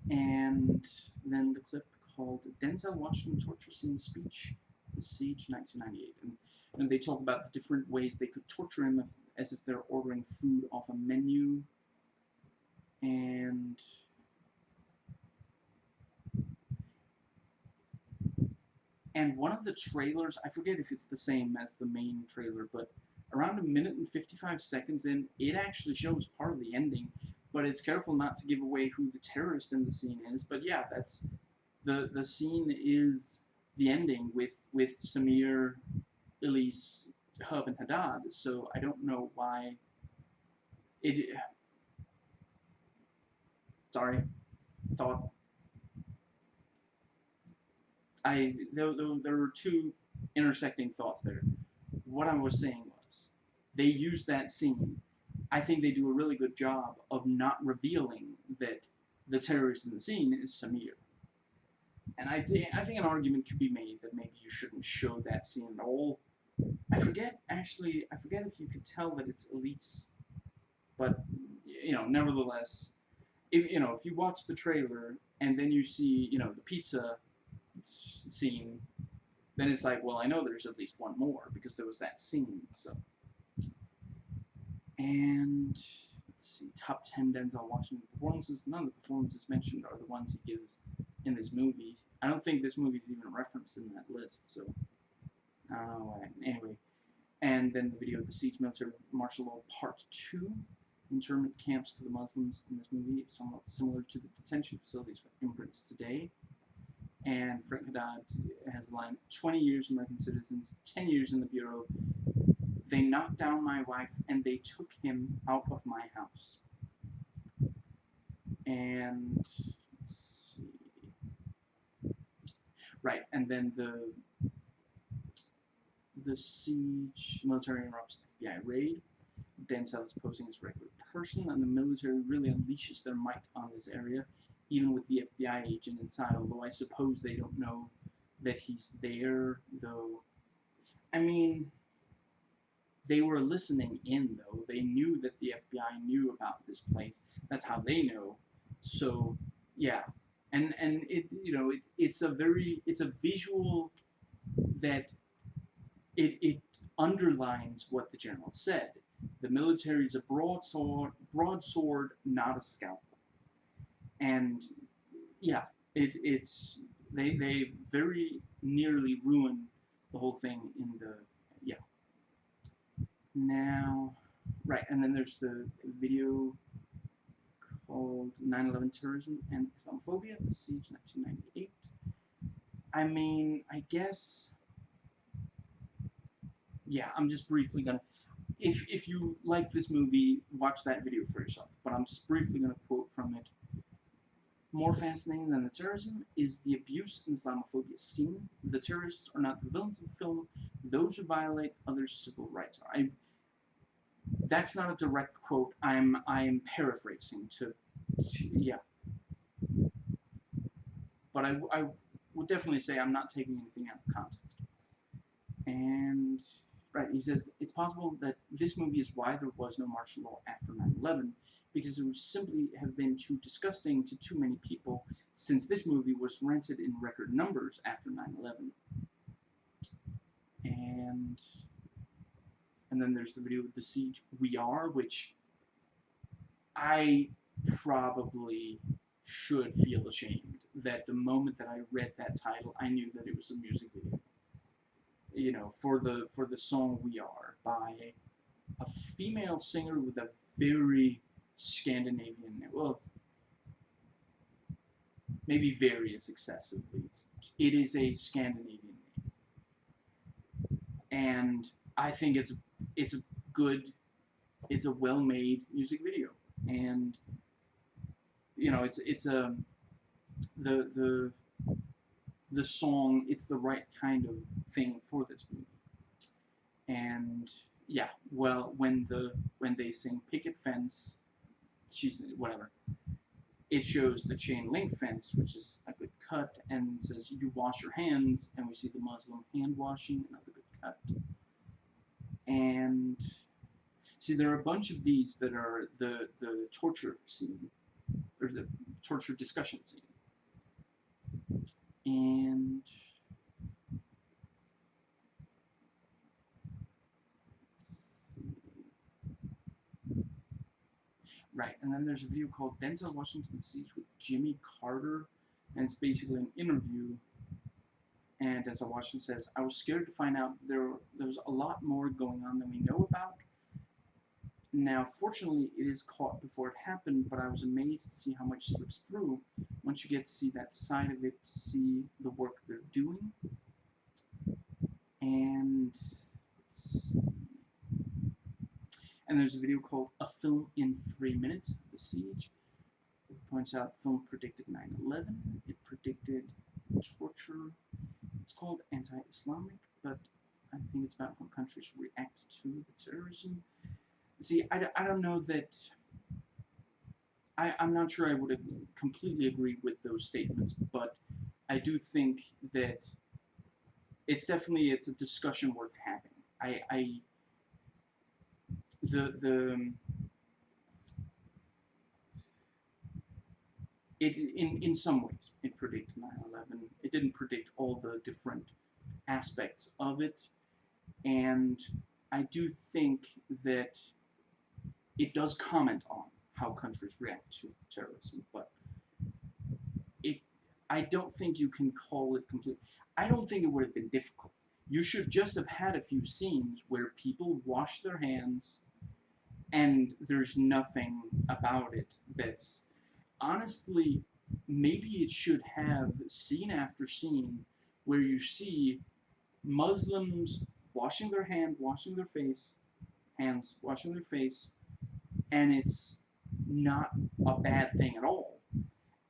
And then the clip called Denzel Washington Torture Scene Speech, The Siege, 1998. And they talk about the different ways they could torture him as if they're ordering food off a menu. And one of the trailers, I forget if it's the same as the main trailer, but around 1 minute and 55 seconds in, it actually shows part of the ending, but it's careful not to give away who the terrorist in the scene is. But yeah, that's the scene is the ending with Samir, Elise, Hub, and Haddad. So I don't know why it. Sorry, thought there were two intersecting thoughts there. What I was saying was, they use that scene. I think they do a really good job of not revealing that the terrorist in the scene is Samir. And I think an argument could be made that maybe you shouldn't show that scene at all. I forget if you could tell that it's Elise, but nevertheless, if you watch the trailer and then you see the pizza scene, then it's like, well, I know there's at least one more because there was that scene. So, and let's see, top 10 Denzel Washington performances. None of the performances mentioned are the ones he gives in this movie. I don't think this movie is even referenced in that list. So, anyway, and then the video of the Siege Military Martial Law Part 2. Internment camps for the Muslims in this movie is somewhat similar to the detention facilities for immigrants today. And Frank Haddad has a line, 20 years American citizens, 10 years in the Bureau. They knocked down my wife and they took him out of my house. And let's see. Right, and then the siege military interrupts FBI raid. Denzel is posing as a regular person, and the military really unleashes their might on this area, even with the FBI agent inside, although I suppose they don't know that he's there, though. I mean, they were listening in, though. They knew that the FBI knew about this place. That's how they know. So, yeah. And it's a visual that it underlines what the general said. The military is a broadsword, not a scalpel. And yeah, it's they very nearly ruin the whole thing in the yeah. Now, right, and then there's the video called 9/11 Terrorism and Islamophobia, the Siege 1998. I mean, I guess, yeah, I'm just briefly gonna, if you like this movie, watch that video for yourself, but I'm just briefly gonna quote from it. More fascinating than the terrorism is the abuse and Islamophobia seen. The terrorists are not the villains of the film, those who violate others' civil rights are. That's not a direct quote. I'm paraphrasing yeah. But I would definitely say I'm not taking anything out of context. And right, he says it's possible that this movie is why there was no martial law after 9/11, because it would simply have been too disgusting to too many people, since this movie was rented in record numbers after 9/11. And then there's the video of the siege We Are, which I probably should feel ashamed that the moment that I read that title, I knew that it was a music video. For the song We Are by a female singer with a very Scandinavian, well, maybe very is excessively. It is a Scandinavian name, and I think it's a good, it's a well-made music video, and it's a the the song, it's the right kind of thing for this movie. And yeah, well, when they sing picket fence, she's whatever. It shows the chain link fence, which is a good cut, and says you wash your hands, and we see the Muslim hand washing, another good cut. And see, there are a bunch of these that are the torture scene, or the torture discussion scene. And Right, and then there's a video called Denzel Washington's Siege with Jimmy Carter, and it's basically an interview. And Denzel Washington says, "I was scared to find out there's a lot more going on than we know about. Now, fortunately, it is caught before it happened, but I was amazed to see how much slips through once you get to see that side of it, to see the work they're doing." And and there's a video called "A Film in 3 Minutes of the Siege." It points out the film predicted 9/11. It predicted torture. It's called anti-Islamic, but I think it's about how countries react to the terrorism. See, I don't know that. I'm not sure I would completely agree with those statements, but I do think that it's a discussion worth having. The it in some ways it predicted 9/11. It didn't predict all the different aspects of it, and I do think that it does comment on how countries react to terrorism, but it I don't think you can call it complete. I don't think it would have been difficult. You should just have had a few scenes where people wash their hands and there's nothing about it that's honestly, maybe it should have scene after scene where you see Muslims washing their hands washing their face, and it's not a bad thing at all.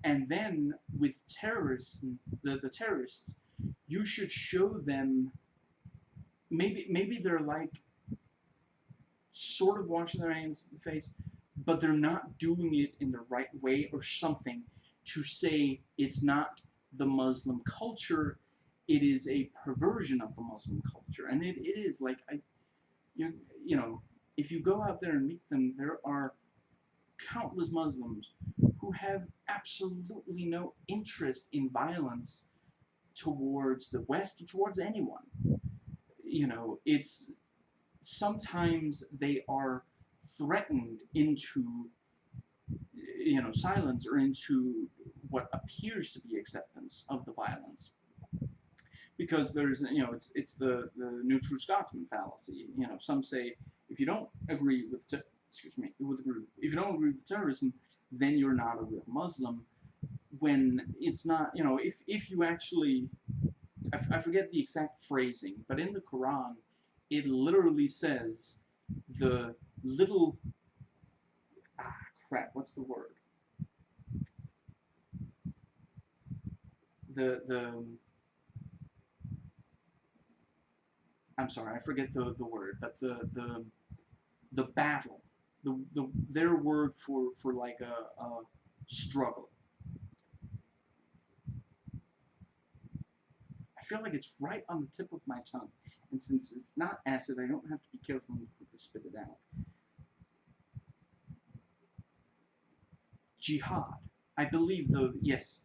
And then with terrorists, the terrorists, you should show them maybe they're like sort of washing their hands in the face, but they're not doing it in the right way or something to say it's not the Muslim culture, it is a perversion of the Muslim culture. And it is like, you, you know, if you go out there and meet them, there are countless Muslims who have absolutely no interest in violence towards the West or towards anyone. It's sometimes they are threatened into silence or into what appears to be acceptance of the violence, because there's it's the new true Scotsman fallacy. Some say if you don't agree with if you don't agree with terrorism, then you're not a real Muslim, when it's not. If you actually, I forget the exact phrasing, but in the Quran it literally says the little crap, what's the word? The I'm sorry, I forget the word, but the battle, their word for like a struggle. I feel like it's right on the tip of my tongue, and since it's not acid, I don't have to be careful and quickly spit it out. Jihad. I believe, though, yes.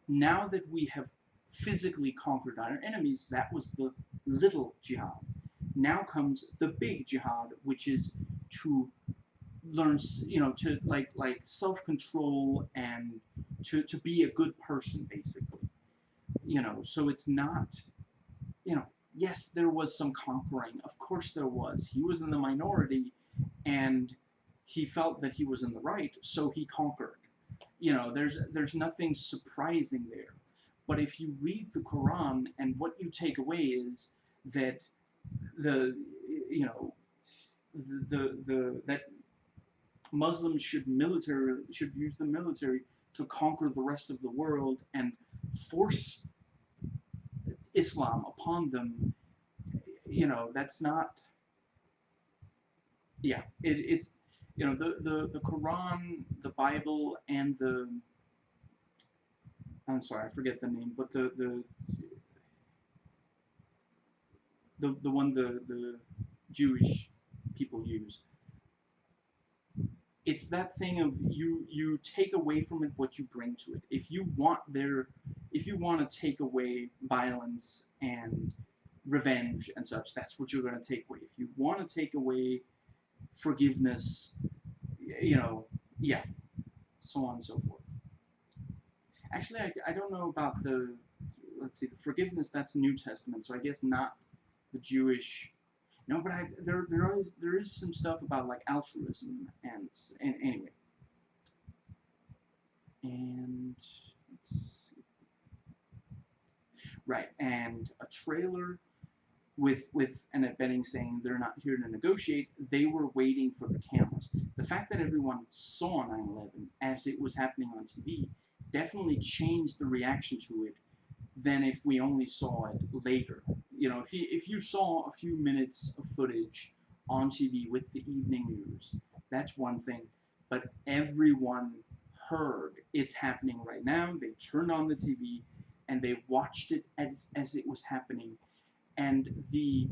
Now that we have physically conquered our enemies, that was the little jihad. Now comes the big jihad, which is to learn, to like self-control and to be a good person, basically. So it's not, yes, there was some conquering. Of course there was. He was in the minority, and he felt that he was in the right, so he conquered. There's nothing surprising there. But if you read the Quran, and what you take away is that the you know that Muslims should use the military to conquer the rest of the world and force Islam upon them. That's not. Yeah, it's the Quran, the Bible, and I'm sorry, I forget the name, but the one the Jewish people use. It's that thing of you take away from it what you bring to it. If you want to take away violence and revenge and such, that's what you're going to take away. If you want to take away forgiveness, you know, yeah, so on and so forth. Actually, I don't know about the, let's see, the forgiveness, that's New Testament, so I guess not the Jewish. No, but there is some stuff about like altruism and anyway. And let's see. Right, and a trailer with an betting saying they're not here to negotiate. They were waiting for the cameras. The fact that everyone saw 9/11 as it was happening on TV definitely changed the reaction to it than if we only saw it later. You know, if you saw a few minutes of footage on TV with the evening news, that's one thing. But everyone heard it's happening right now. They turned on the TV and they watched it as it was happening, and the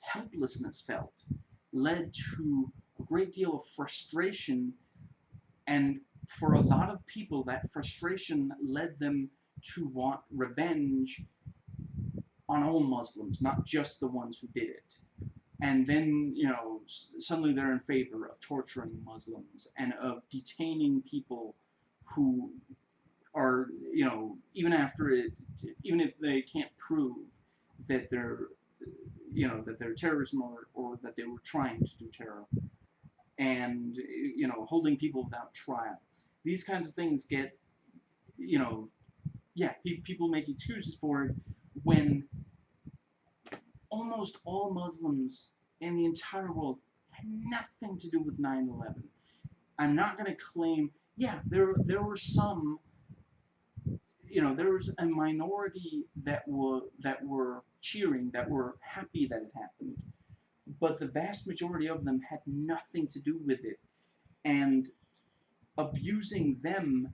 helplessness felt led to a great deal of frustration, and for a lot of people that frustration led them to want revenge on all Muslims, not just the ones who did it. And then, you know, suddenly they're in favor of torturing Muslims and of detaining people who are, you know, even after it, even if they can't prove that they're, you know, that they're terrorism, or that they were trying to do terror, and, you know, holding people without trial. These kinds of things get, you know, yeah, people make excuses for it when almost all Muslims in the entire world had nothing to do with 9/11. I'm not going to claim, yeah, there were some, you know, there was a minority that were cheering, that were happy that it happened, but the vast majority of them had nothing to do with it, and abusing them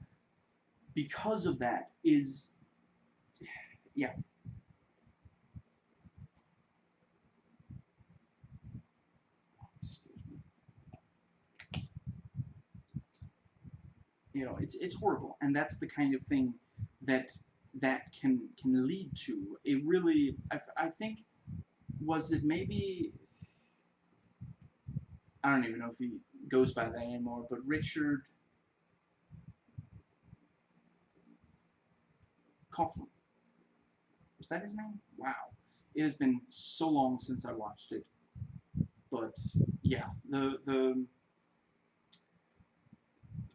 because of that is, yeah, you know, it's horrible, and that's the kind of thing that can lead to a really, I think, was it maybe, I don't even know if he goes by that anymore, but Richard Coughlin, was that his name? Wow, it has been so long since I watched it, but yeah, the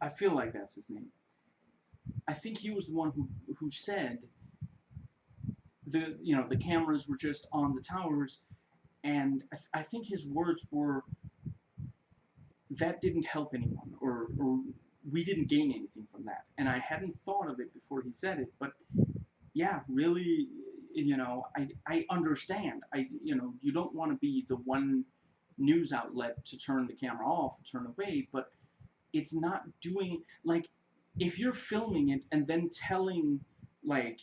I feel like that's his name. I think he was the one who said the, you know, the cameras were just on the towers, and I think his words were, that didn't help anyone, or we didn't gain anything from that. And I hadn't thought of it before he said it, but yeah, really, you know, I understand. You know, you don't want to be the one news outlet to turn the camera off, turn away, but it's not doing, like, if you're filming it and then telling, like,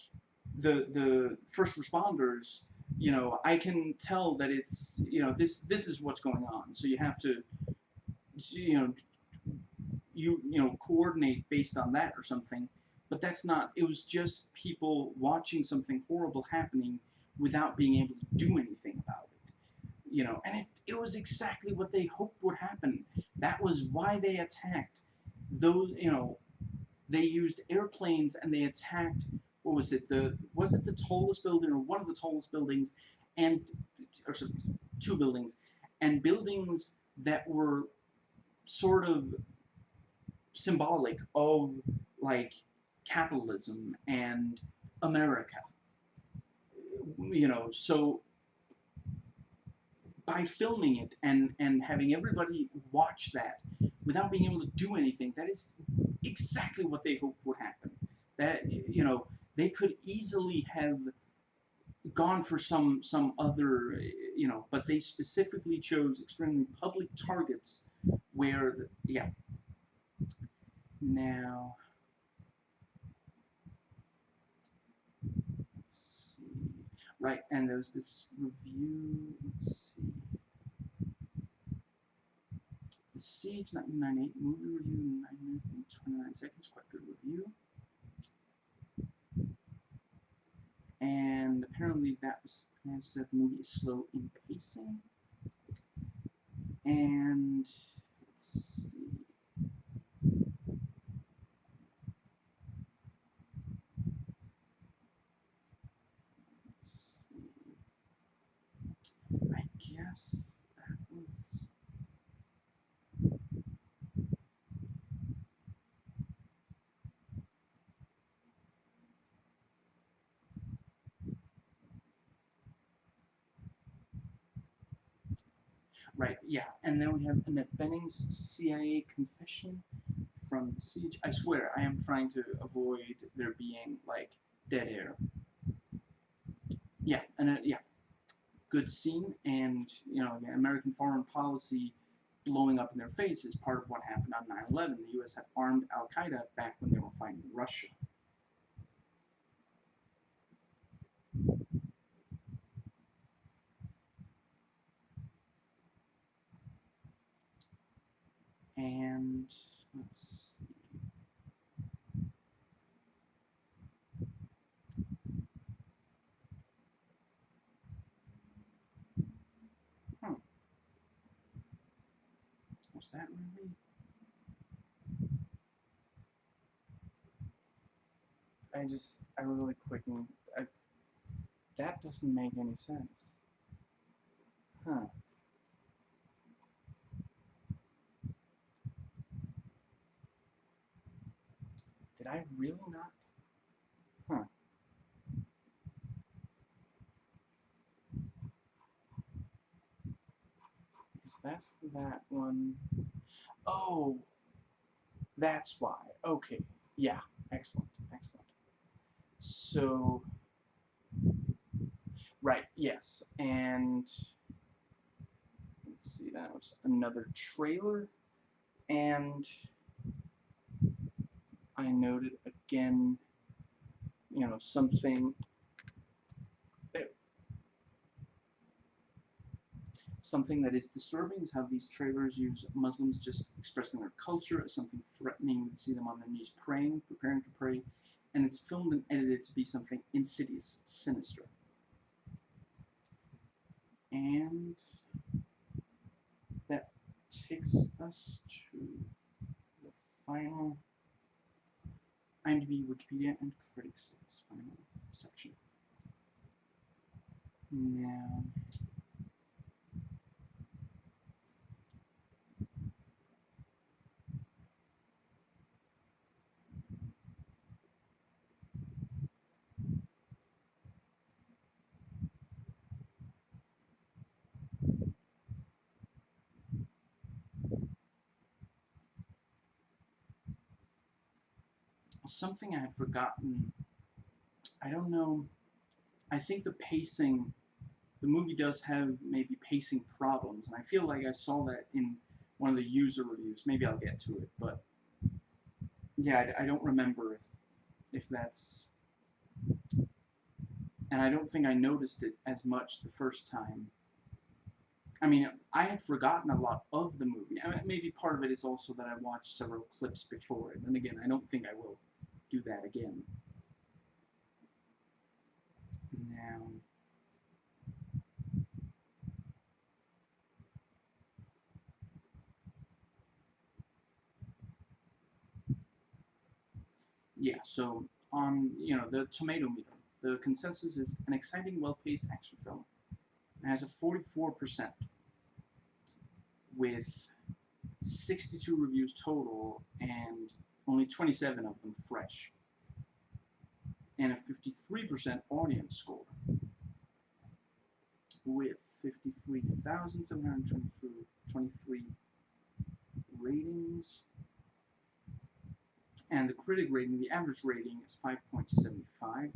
the first responders, you know, I can tell that it's, you know, this is what's going on, so you have to, you know, you know, coordinate based on that or something. But that's not, it was just people watching something horrible happening without being able to do anything about it, you know. And it was exactly what they hoped would happen. That was why they attacked those, you know, they used airplanes and they attacked, what was it, the tallest building, or one of the tallest buildings, and, or two buildings, and buildings that were sort of symbolic of, like, capitalism and America, you know. So by filming it and having everybody watch that without being able to do anything, that is exactly what they hoped would happen. That, you know, they could easily have gone for some other, you know, but they specifically chose extremely public targets where, yeah. Now, let's see. Right, and there's this review. Let's see. The Siege 1998 movie review in 9 minutes and 29 seconds. Quite good review. And apparently that was said the movie is slow in pacing. And let's see. yes, that was... Right, yeah. And then we have Annette Bening's CIA confession from the siege. I swear, I am trying to avoid there being, like, dead air. Yeah, and yeah, good scene. And, you know, again, American foreign policy blowing up in their face is part of what happened on 9/11. The U.S. had armed Al-Qaeda back when they were fighting Russia. And let's see. Hmm. Was that really? I really quickly, that doesn't make any sense. Huh. Did I really not? Huh. Because that's that one. Oh, that's why. Okay. Yeah. Excellent. Excellent. So, right. Yes. And let's see. That was another trailer. And I noted again, you know, something that is disturbing is how these trailers use Muslims just expressing their culture as something threatening. We see them on their knees praying, preparing to pray, and it's filmed and edited to be something insidious, sinister. And that takes us to the final IMDb, Wikipedia, and critics' final section. Now, something I had forgotten. I don't know. I think the movie does have maybe pacing problems, and I feel like I saw that in one of the user reviews. Maybe I'll get to it, but yeah, I don't remember if that's, and I don't think I noticed it as much the first time. I mean, I had forgotten a lot of the movie. I mean, maybe part of it is also that I watched several clips before it, and again, I don't think I will do that again. Now, yeah, so on, the tomato meter, the consensus is an exciting, well-paced action film. It has a 44% with 62 reviews total and only 27 of them fresh, and a 53% audience score with 53,723 ratings. And the critic rating, the average rating is 5.75 out of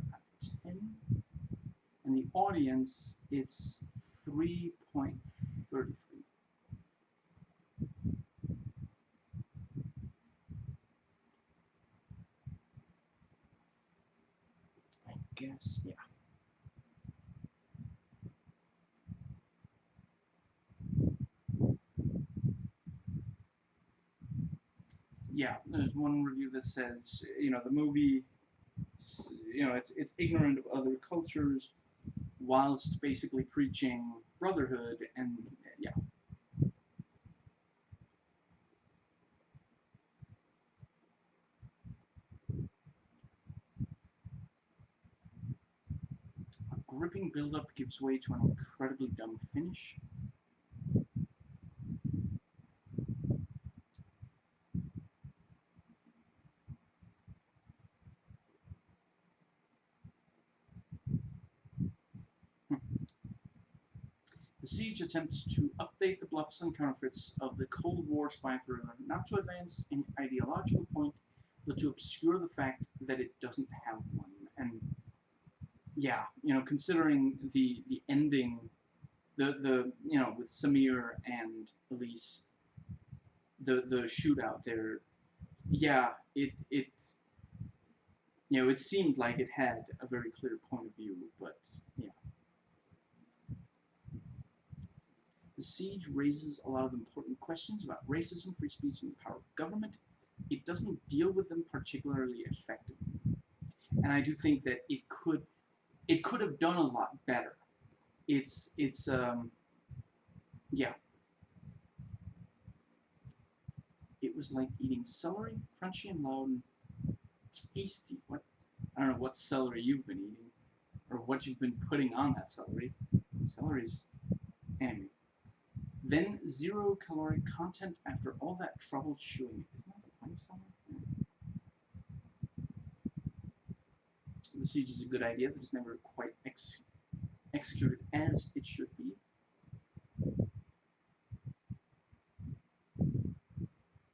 10. And the audience, it's 3.33. I guess, yeah. Yeah, there's one review that says, the movie, it's ignorant of other cultures whilst basically preaching brotherhood, and yeah. A gripping build-up gives way to an incredibly dumb finish. The siege attempts to update the bluffs and counterfeits of the Cold War spy thriller, not to advance an ideological point, but to obscure the fact that it doesn't have one. And yeah, considering the ending, the with Samir and Elise, the shootout there, yeah, it seemed like it had a very clear point of view, but yeah. The siege raises a lot of important questions about racism, free speech, and the power of government. It doesn't deal with them particularly effectively, and I do think that it could have done a lot better. It's yeah. It was like eating celery, crunchy and loud and tasty. What I don't know what celery you've been eating, or what you've been putting on that celery. Celery's anyway. Then zero caloric content after all that trouble chewing it. Isn't that the point of celery? The siege is a good idea, but it's never quite executed as it should be.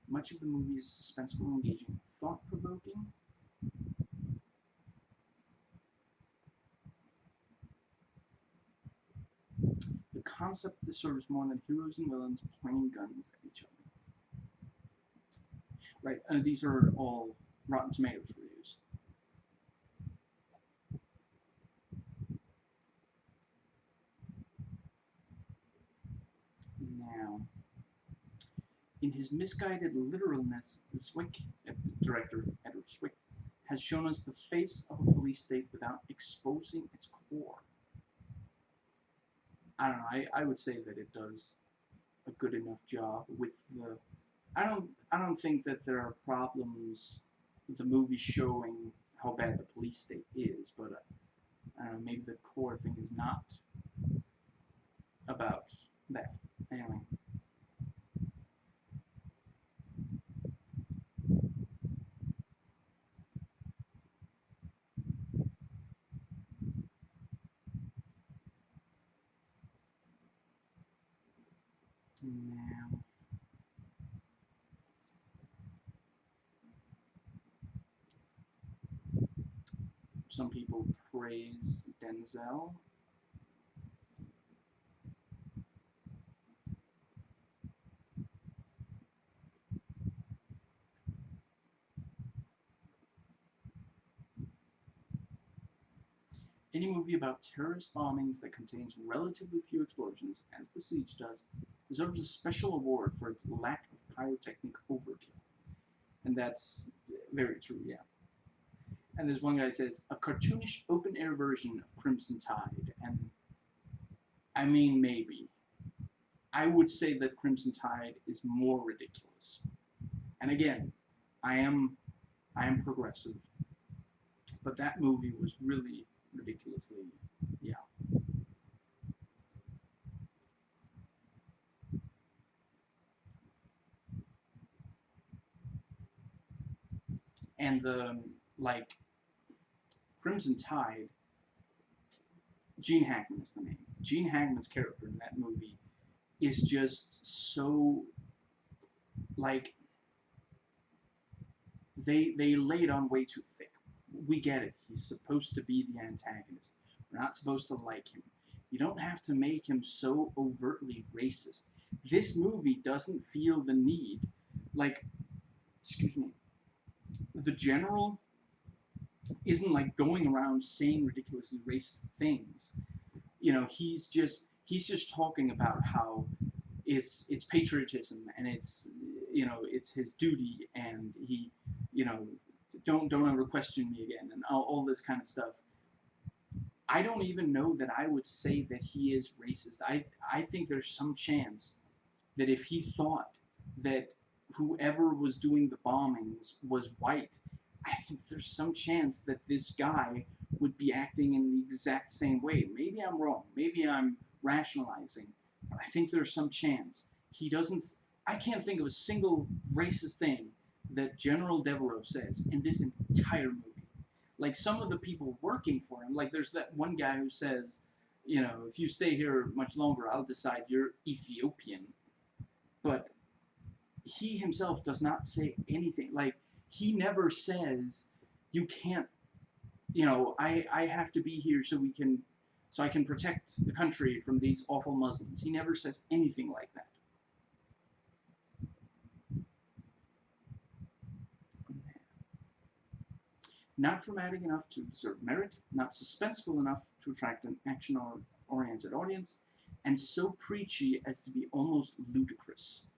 Much of the movie is suspenseful, engaging, thought-provoking. The concept serves more than heroes and villains pointing guns at each other. Right, these are all Rotten Tomatoes reviews. Now, in his misguided literalness, director Edward Zwick, has shown us the face of a police state without exposing its core. I don't know. I would say that it does a good enough job with the. I don't think that there are problems with the movie showing how bad the police state is, but I don't know, maybe the core thing is not about that. Anyway. Now, some people praise Denzel. Any movie about terrorist bombings that contains relatively few explosions, as The Siege does, deserves a special award for its lack of pyrotechnic overkill. And that's very true, yeah. And there's one guy who says, a cartoonish open-air version of Crimson Tide, and I mean, maybe. I would say that Crimson Tide is more ridiculous. And again, I am progressive, but that movie was really ridiculously, yeah. And the like Crimson Tide, Gene Hackman is the name. Gene Hackman's character in that movie is just so like they lay it on way too thick. We get it. He's supposed to be the antagonist. We're not supposed to like him. You don't have to make him so overtly racist. This movie doesn't feel the need. Like, excuse me, the general isn't like going around saying ridiculously racist things. He's just talking about how it's patriotism and it's his duty, and he don't ever question me again, and all this kind of stuff. I don't even know that I would say that he is racist. I think there's some chance that if he thought that whoever was doing the bombings was white, I think there's some chance that this guy would be acting in the exact same way. Maybe I'm wrong.Maybe I'm rationalizing. But I think there's some chance. He doesn't. I can't think of a single racist thing that General Devereaux says in this entire movie. Like some of the people working for him, like there's that one guy who says, you know, if you stay here much longer, I'll decide you're Ethiopian. But he himself does not say anything. Like, he never says, you can't, you know, I have to be here so I can protect the country from these awful Muslims. He never says anything like that. Not dramatic enough to deserve merit, not suspenseful enough to attract an action-oriented audience, and so preachy as to be almost ludicrous.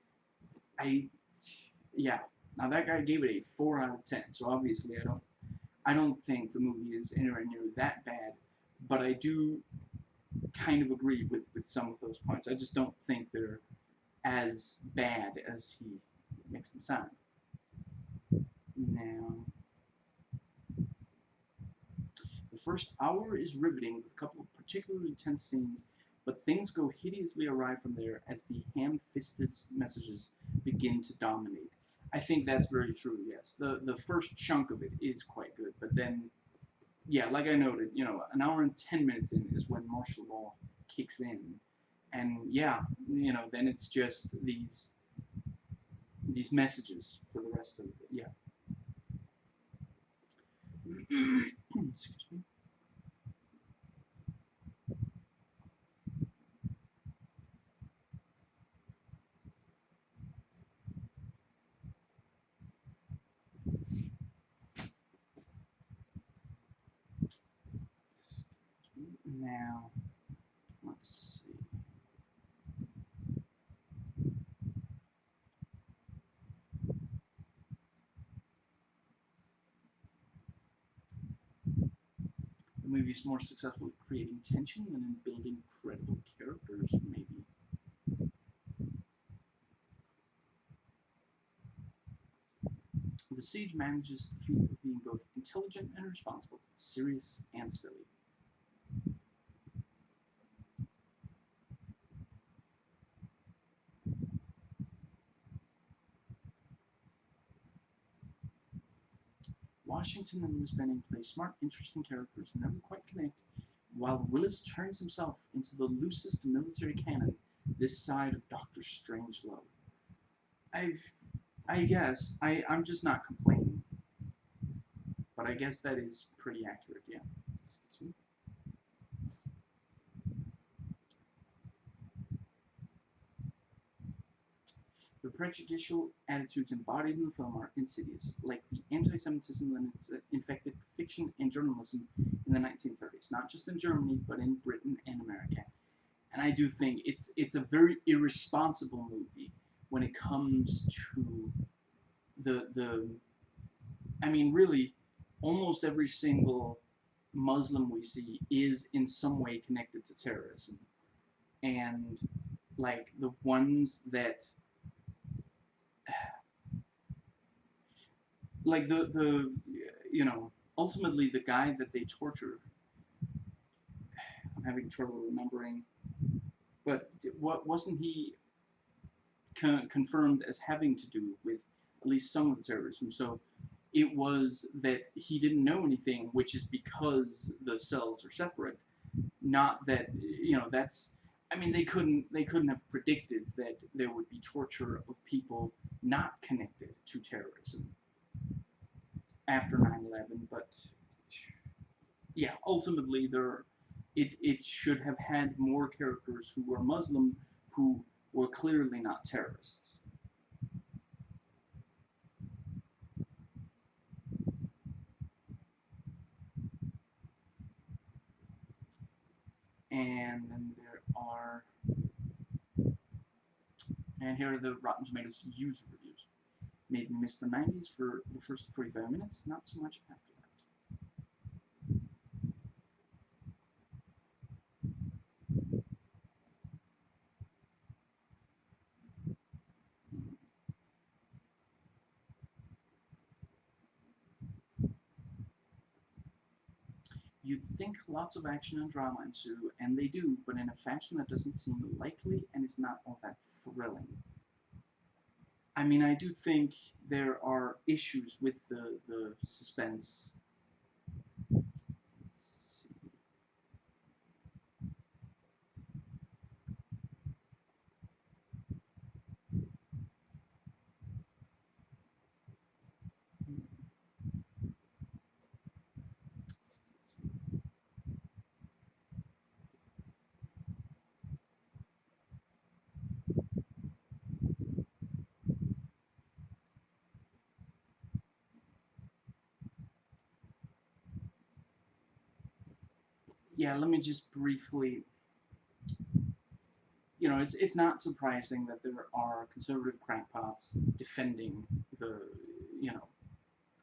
Yeah. Now that guy gave it a 4 out of 10, so obviously I don't think the movie is anywhere near that bad, but I do kind of agree with some of those points. I just don't think they're as bad as he makes them sound. Now, the first hour is riveting with a couple of particularly tense scenes, but things go hideously awry from there as the ham-fisted messages begin to dominate. I think that's very true, yes. The first chunk of it is quite good, but then, yeah, like I noted, you know, an hour and 10 minutes in is when martial law kicks in. And yeah, you know, then it's just these messages for the rest of it. Yeah. Excuse me. Now, let's see. The movie is more successful at creating tension than in building credible characters, maybe. The Siege manages the feat of being both intelligent and responsible, serious and silly. Washington and Miss Benning play smart, interesting characters who never quite connect, while Willis turns himself into the loosest military cannon this side of Doctor Strangelove. I, I guess I'm just not complaining, but I guess that is pretty accurate. Yeah. Excuse me. The prejudicial attitudes embodied in the film are insidious, like the anti-Semitism that infected fiction and journalism in the 1930s, not just in Germany, but in Britain and America. And I do think it's a very irresponsible movie when it comes to the I mean, really, almost every single Muslim we see is in some way connected to terrorism. And, like, the ones that, like, you know, ultimately the guy that they tortured, I'm having trouble remembering, but what wasn't he confirmed as having to do with at least some of the terrorism? So it was that he didn't know anything, which is because the cells are separate. Not that, you know, that's, I mean, they couldn't have predicted that there would be torture of people not connected to terrorism after 9/11, but yeah, ultimately it should have had more characters who were Muslim who were clearly not terrorists. And then there are, and here are the Rotten Tomatoes user reviews. Made me miss the 90s for the first 45 minutes, not so much after that. You'd think lots of action and drama ensue, and they do, but in a fashion that doesn't seem likely and is not all that thrilling. I mean, I do think there are issues with the suspense. Let's see. yeah, let me just briefly, it's not surprising that there are conservative crackpots defending the, you know,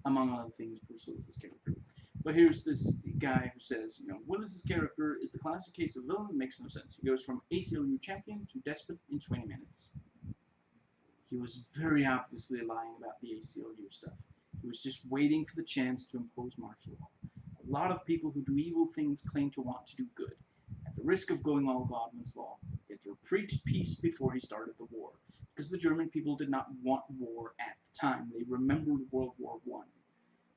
among other things, Bruce Willis's character. But here's this guy who says, Willis's character is the classic case of villain that makes no sense. He goes from ACLU champion to despot in 20 minutes. He was very obviously lying about the ACLU stuff. He was just waiting for the chance to impose martial law. A lot of people who do evil things claim to want to do good. At the risk of going all Godwin's law, Hitler preached peace before he started the war, because the German people did not want war at the time. They remembered World War I.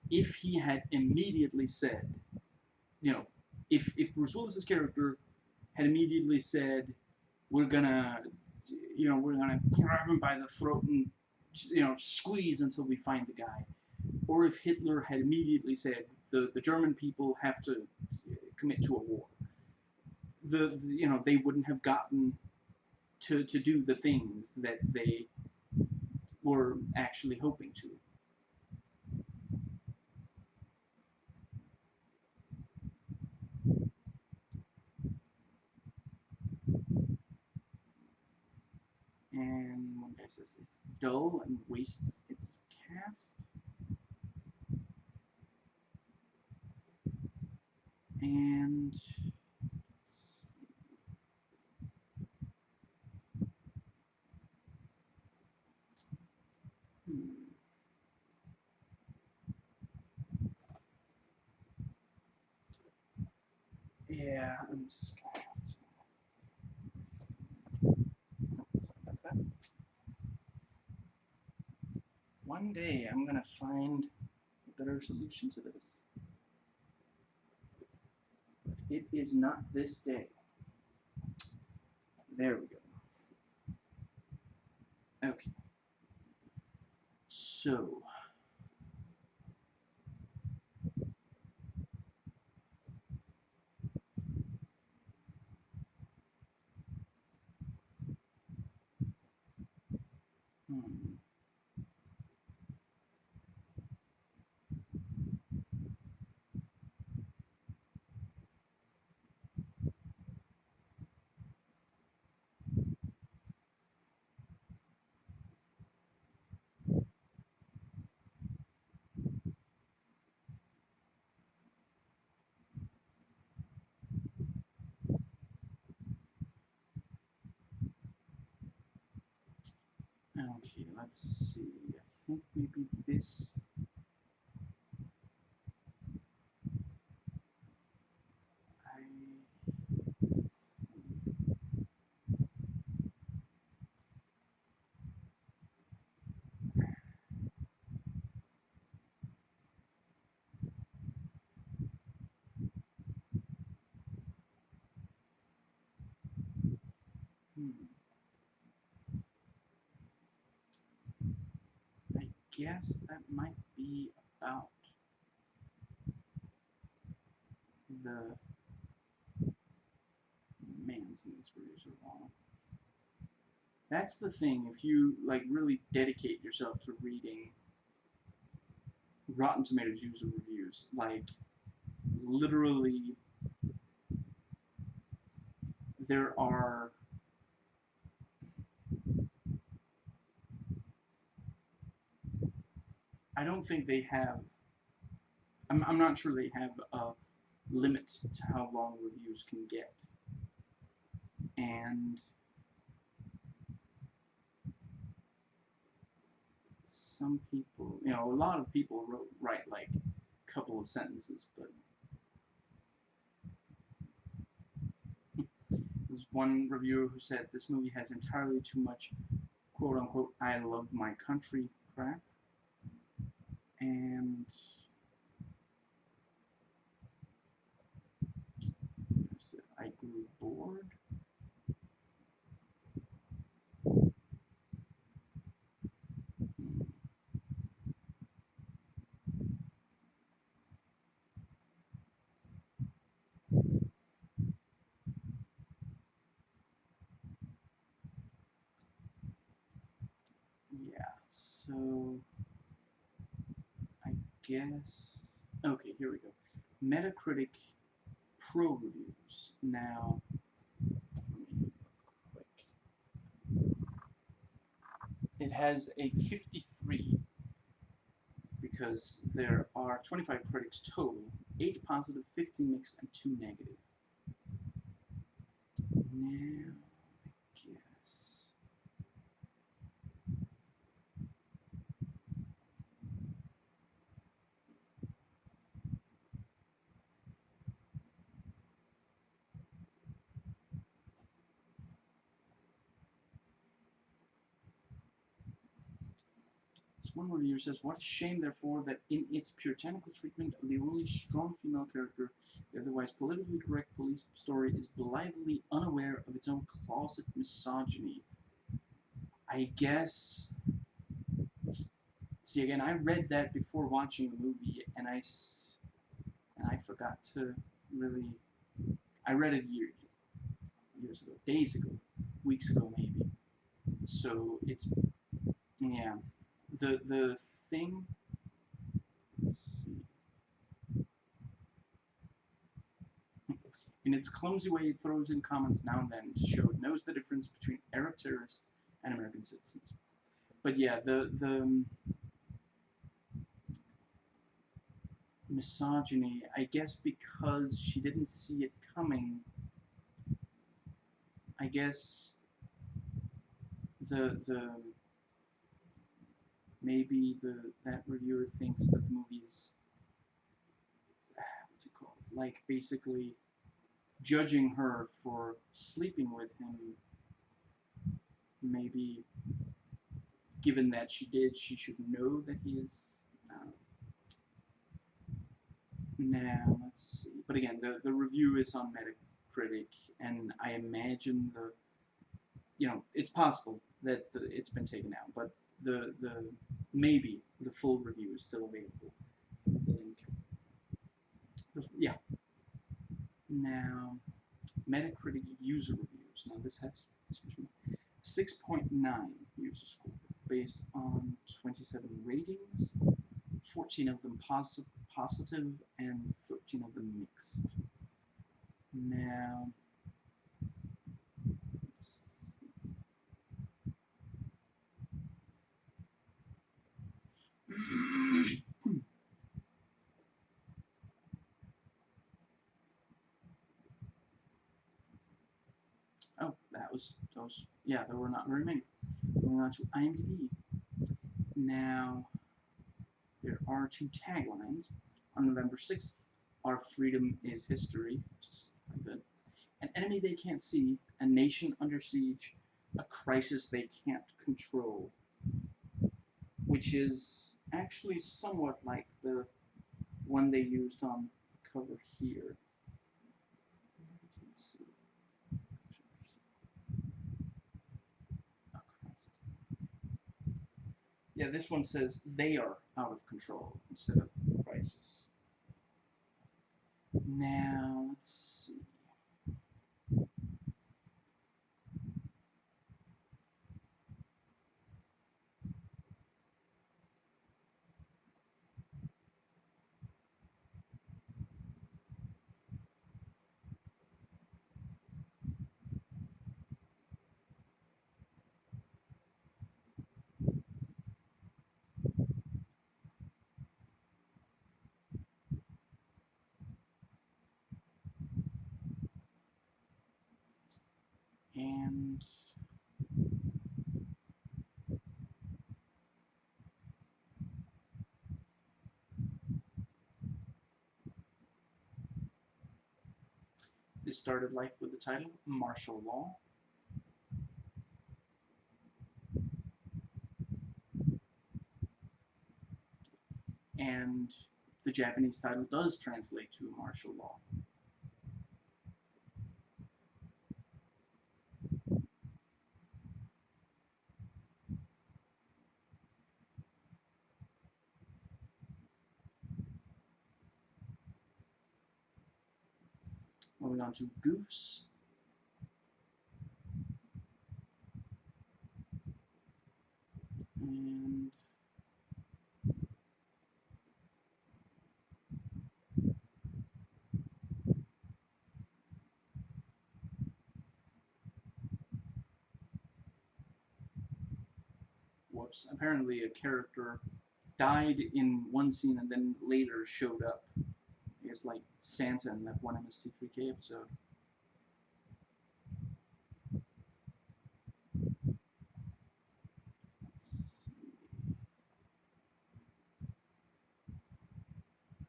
If he had immediately said, if Bruce Willis's character had immediately said, we're gonna grab him by the throat and squeeze until we find the guy, or if Hitler had immediately said the German people have to commit to a war, they wouldn't have gotten to do the things that they were actually hoping to. And one guy says it's dull and wastes its cast. And yeah, I'm just one day I'm gonna find a better solution to this. It is not this day. There we go. Okay. So, hmm. Okay, let's see. I think maybe this. Let's see. Hmm. I guess that might be about the man. Some of these reviews are wrong. That's the thing. If you really dedicate yourself to reading Rotten Tomatoes user reviews, literally, there are. I don't think they have. I'm not sure they have a limit to how long reviews can get. And some people, a lot of people write a couple of sentences, but there's one reviewer who said this movie has entirely too much quote unquote "I love my country" crap, and I grew bored. Yeah, so I guess. Okay, here we go. Metacritic Crow reviews. Now, let me click. It has a 53 because there are 25 critics total, 8 positive, 15 mixed, and 2 negative. Now, I guess. This one reviewer says, "What a shame, therefore, that in its puritanical treatment of the only strong female character, the otherwise politically correct police story is blithely unaware of its own closet misogyny." I guess. See, again, I read that before watching the movie, and I forgot to really. I read it years ago, days ago, weeks ago, maybe. So it's, yeah. The thing. Let's see. In its clumsy way, it throws in comments now and then to show it knows the difference between Arab terrorists and American citizens. But yeah, the misogyny, I guess because she didn't see it coming, I guess the maybe that reviewer thinks that the movie is, what's it called? Like basically judging her for sleeping with him. Maybe given that she did, she should know that he is. Now let's see. But again, the review is on Metacritic, and I imagine it's possible that it's been taken out, but the maybe the full review is still available. The link. Yeah. Now, Metacritic user reviews. Now this has 6.9 user score based on 27 ratings, 14 of them positive, and 13 of them mixed. Now, oh, those. Yeah, there were not very many. Going on to IMDb. Now, there are 2 taglines. On November 6th, "Our freedom is history," which is quite good. "An enemy they can't see, a nation under siege, a crisis they can't control," which is actually somewhat like the one they used on the cover here. Yeah, this one says "they are out of control" instead of "crisis." Now, let's see. And this started life with the title "Martial Law." And the Japanese title does translate to martial law. Moving on to Goofs. And whoops, apparently a character died in one scene and then later showed up. I guess like Santa in that one MST3K episode.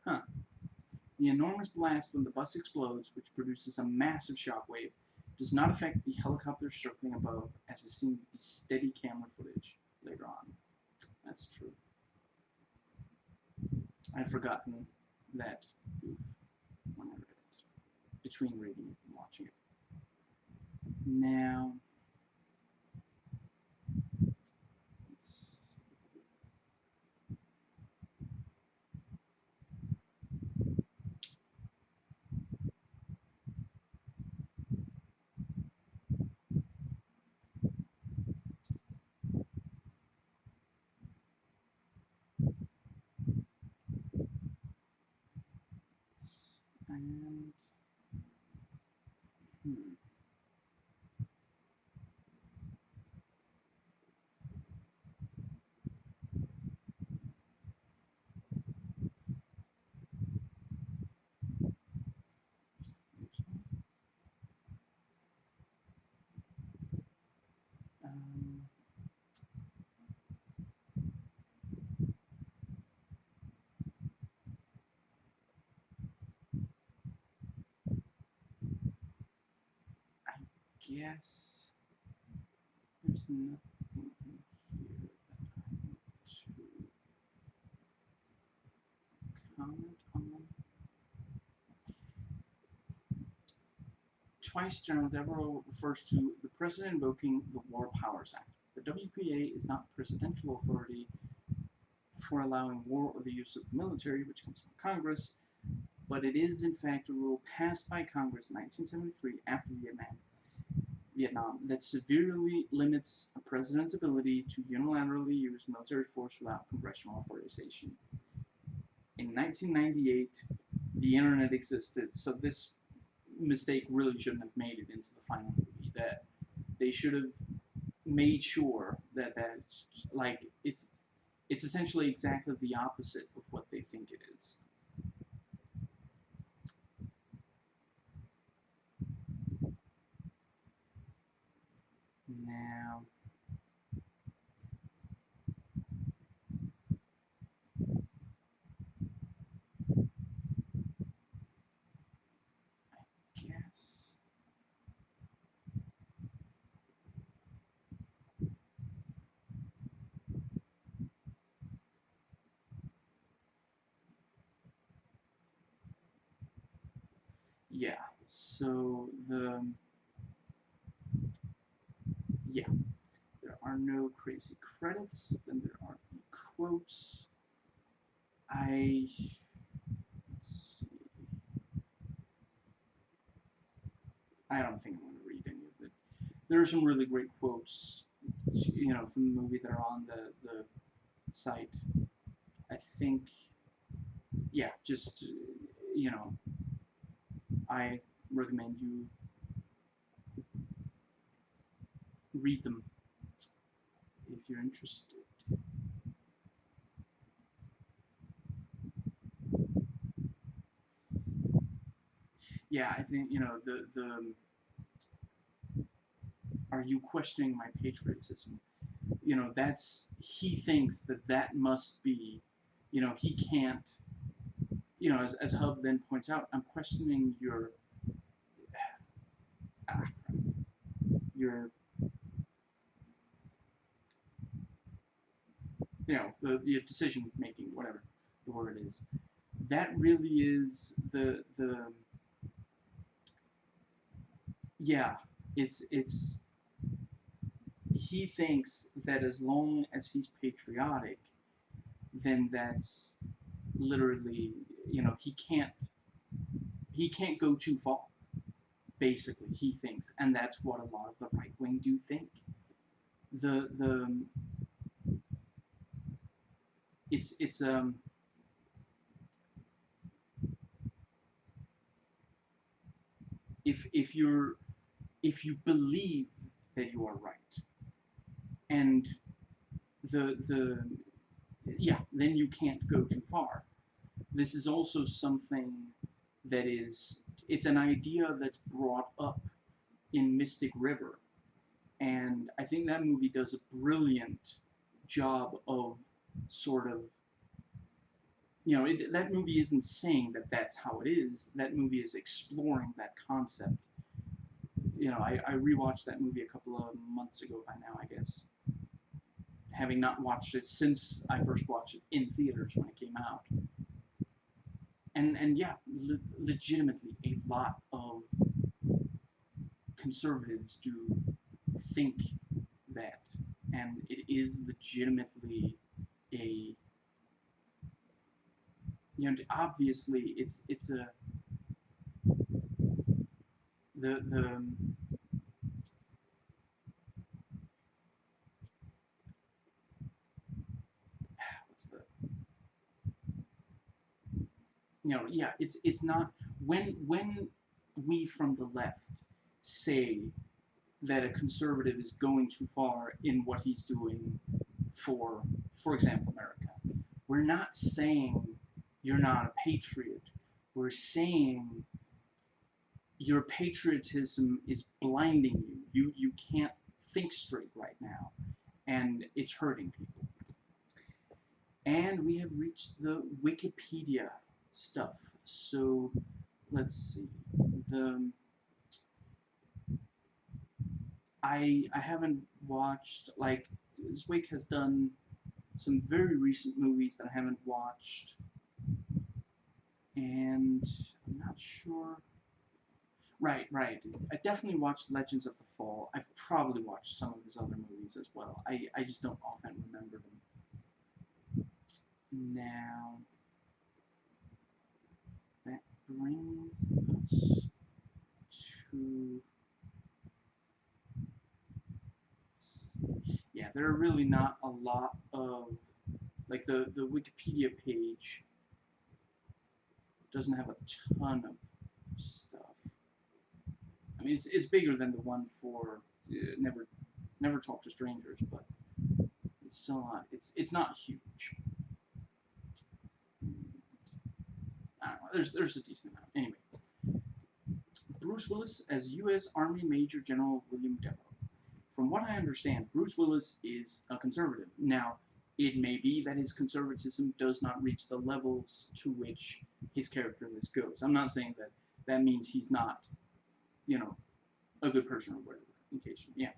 Huh. The enormous blast when the bus explodes, which produces a massive shockwave, does not affect the helicopter circling above, as is seen with the steady camera footage later on. That's true. I'd forgotten that goof when I read it, between reading it and watching it. Now, and hmm. Um, I guess there's nothing in here that I want to comment on. Twice, General Devereux refers to the President invoking the War Powers Act. The WPA is not presidential authority for allowing war or the use of the military, which comes from Congress, but it is in fact a rule passed by Congress in 1973 after Vietnam that severely limits a president's ability to unilaterally use military force without congressional authorization. In 1998, the internet existed, so this mistake really shouldn't have made it into the final movie. That they should have made sure that that's like it's essentially exactly the opposite of what they think it is. Now, I guess yeah. So yeah, there are no crazy credits. Then there are the quotes. Let's see. I don't think I'm going to read any of it. There are some really great quotes, from the movie that are on the site. I think, yeah, just I recommend you read them if you're interested. Yeah, I think the are you questioning my patriotism? That's he thinks that must be, he can't. As Hub then points out, I'm questioning ah, your the decision making, whatever the word is. That really is the yeah. It's he thinks that as long as he's patriotic, then that's literally he can't go too far. Basically, he thinks, and that's what a lot of the right wing do think. The it's if you believe that you are right and the yeah, then you can't go too far. This is also something that it's an idea that's brought up in Mystic River, and I think that movie does a brilliant job of sort of, that movie isn't saying that that's how it is. That movie is exploring that concept. I rewatched that movie a couple of months ago by now, I guess, having not watched it since I first watched it in theaters when it came out. And yeah, legitimately, a lot of conservatives do think that, and it is legitimately a, obviously it's a the what's the yeah, it's not, when we from the left say that a conservative is going too far in what he's doing for example, America. We're not saying you're not a patriot. We're saying your patriotism is blinding you. You can't think straight right now, and it's hurting people. And we have reached the Wikipedia stuff. So let's see. The I haven't watched, like, Zwick has done some very recent movies that I haven't watched, and I'm not sure. Right, right. I definitely watched Legends of the Fall. I've probably watched some of his other movies as well. I just don't often remember them. Now, that brings us to... Yeah, there are really not a lot of... Like, the Wikipedia page doesn't have a ton of stuff. I mean, it's bigger than the one for Never Talk to Strangers, but it's still not, it's not huge. I don't know, there's a decent amount. Anyway, Bruce Willis as U.S. Army Major General William Defoe. From what I understand, Bruce Willis is a conservative. Now, it may be that his conservatism does not reach the levels to which his character in this goes. I'm not saying that that means he's not, a good person or whatever, in case you, yeah.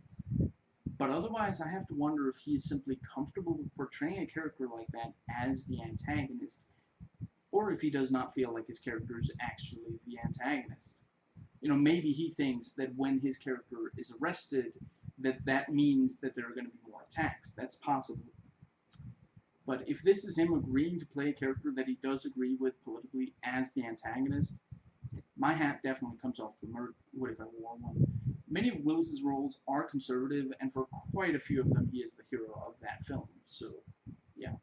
But otherwise, I have to wonder if he's simply comfortable with portraying a character like that as the antagonist, or if he does not feel like his character is actually the antagonist. Maybe he thinks that when his character is arrested, that means that there are going to be more attacks. That's possible. But if this is him agreeing to play a character that he does agree with politically as the antagonist, my hat definitely comes off to What If I Wore One. Many of Willis's roles are conservative, and for quite a few of them, he is the hero of that film. So, yeah.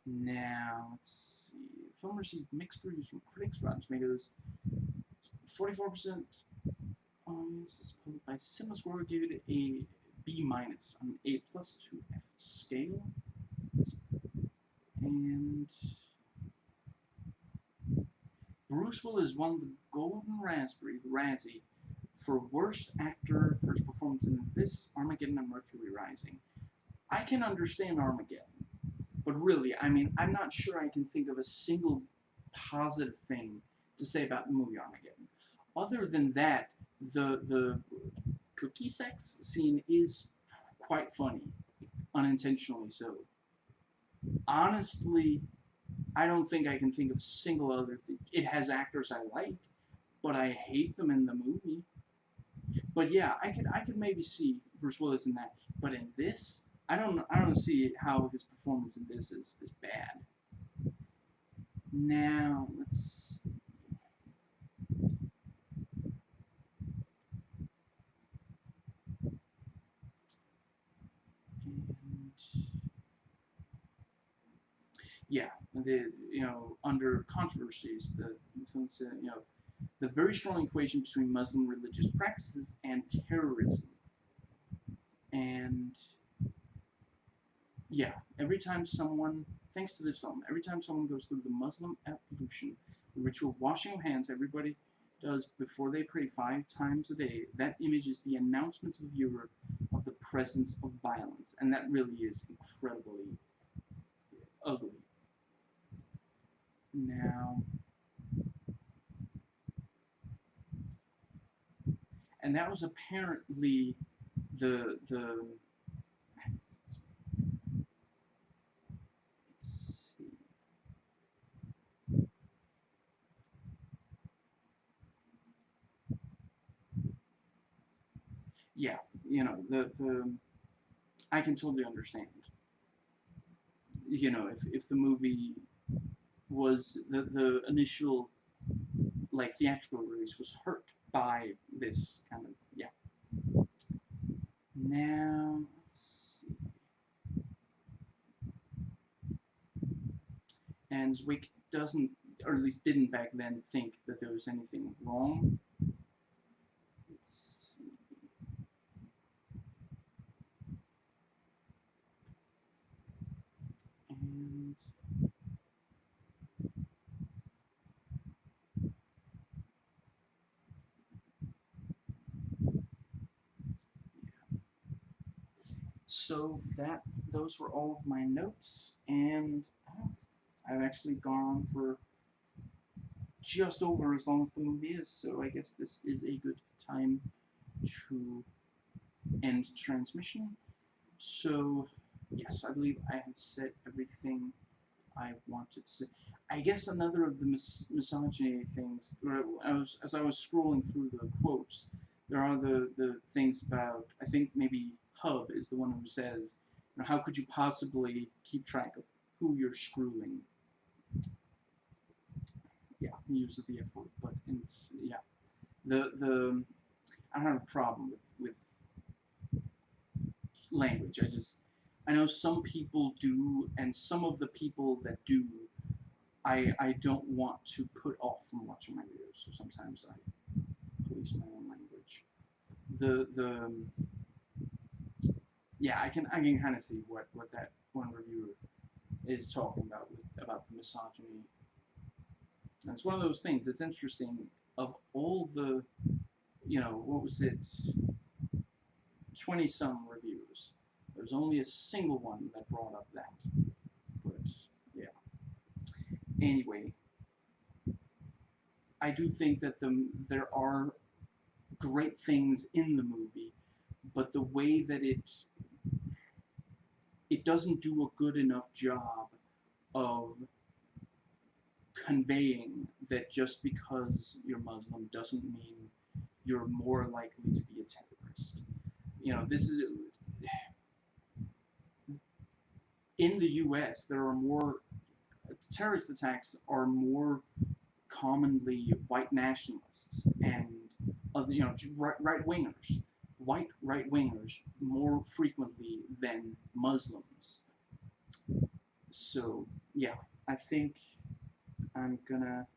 Now, let's see. The film received mixed reviews from critics. Rotten Tomatoes, 44% audience is published by CinemaScore, gave it a B- on an A+ to F scale. And Bruce Willis won the Golden Raspberry, the Razzie, for Worst Actor for his performance in this, Armageddon, and Mercury Rising. I can understand Armageddon, but really, I mean, I'm not sure I can think of a single positive thing to say about the movie Armageddon. Other than that, the cookie sex scene is quite funny, unintentionally so. Honestly, I don't think I can think of a single other thing. It has actors I like, but I hate them in the movie. But yeah, I could maybe see Bruce Willis in that. But in this, I don't see how his performance in this is bad. Now let's see. And yeah, under controversies, the film said, the very strong equation between Muslim religious practices and terrorism. And yeah, thanks to this film, every time someone goes through the Muslim ablution, the ritual washing of hands everybody does before they pray 5 times a day, that image is the announcement to the viewer of the presence of violence, and that really is incredibly ugly. Now, and that was apparently the let's see. Yeah, the I can totally understand. If the movie was the initial like theatrical release was hurt by this kind of, yeah. Now let's see. And Zwick doesn't, or at least didn't back then, think that there was anything wrong. Let's see. And so those were all of my notes, and I've actually gone for just over as long as the movie is, so I guess this is a good time to end transmission. So, yes, I believe I have said everything I wanted to say. I guess another of the misogyny things, as I was scrolling through the quotes, there are the things about, I think maybe Hub is the one who says, how could you possibly keep track of who you're screwing? Yeah, he uses the F word, but yeah, the I don't have a problem with language. I know some people do, and some of the people that do, I don't want to put off from watching my videos. So sometimes I police my own language. The Yeah, I can kind of see what that one reviewer is talking about the misogyny. And it's one of those things that's interesting. Of all the, what was it, 20 some reviews, there's only a single one that brought up that. But yeah. Anyway, I do think that there are great things in the movie, but the way that it doesn't do a good enough job of conveying that just because you're Muslim doesn't mean you're more likely to be a terrorist. This is in the U.S. There are more terrorist attacks are more commonly white nationalists and other, right wingers, white right wingers more frequently than Muslims. So yeah, I think I'm gonna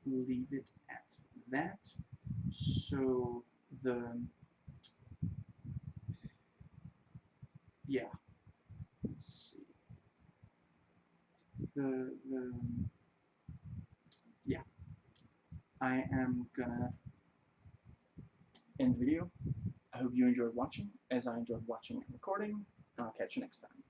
leave it at that. So the yeah, let's see. The Yeah, I am gonna end the video. I hope you enjoyed watching, as I enjoyed watching and recording. I'll catch you next time.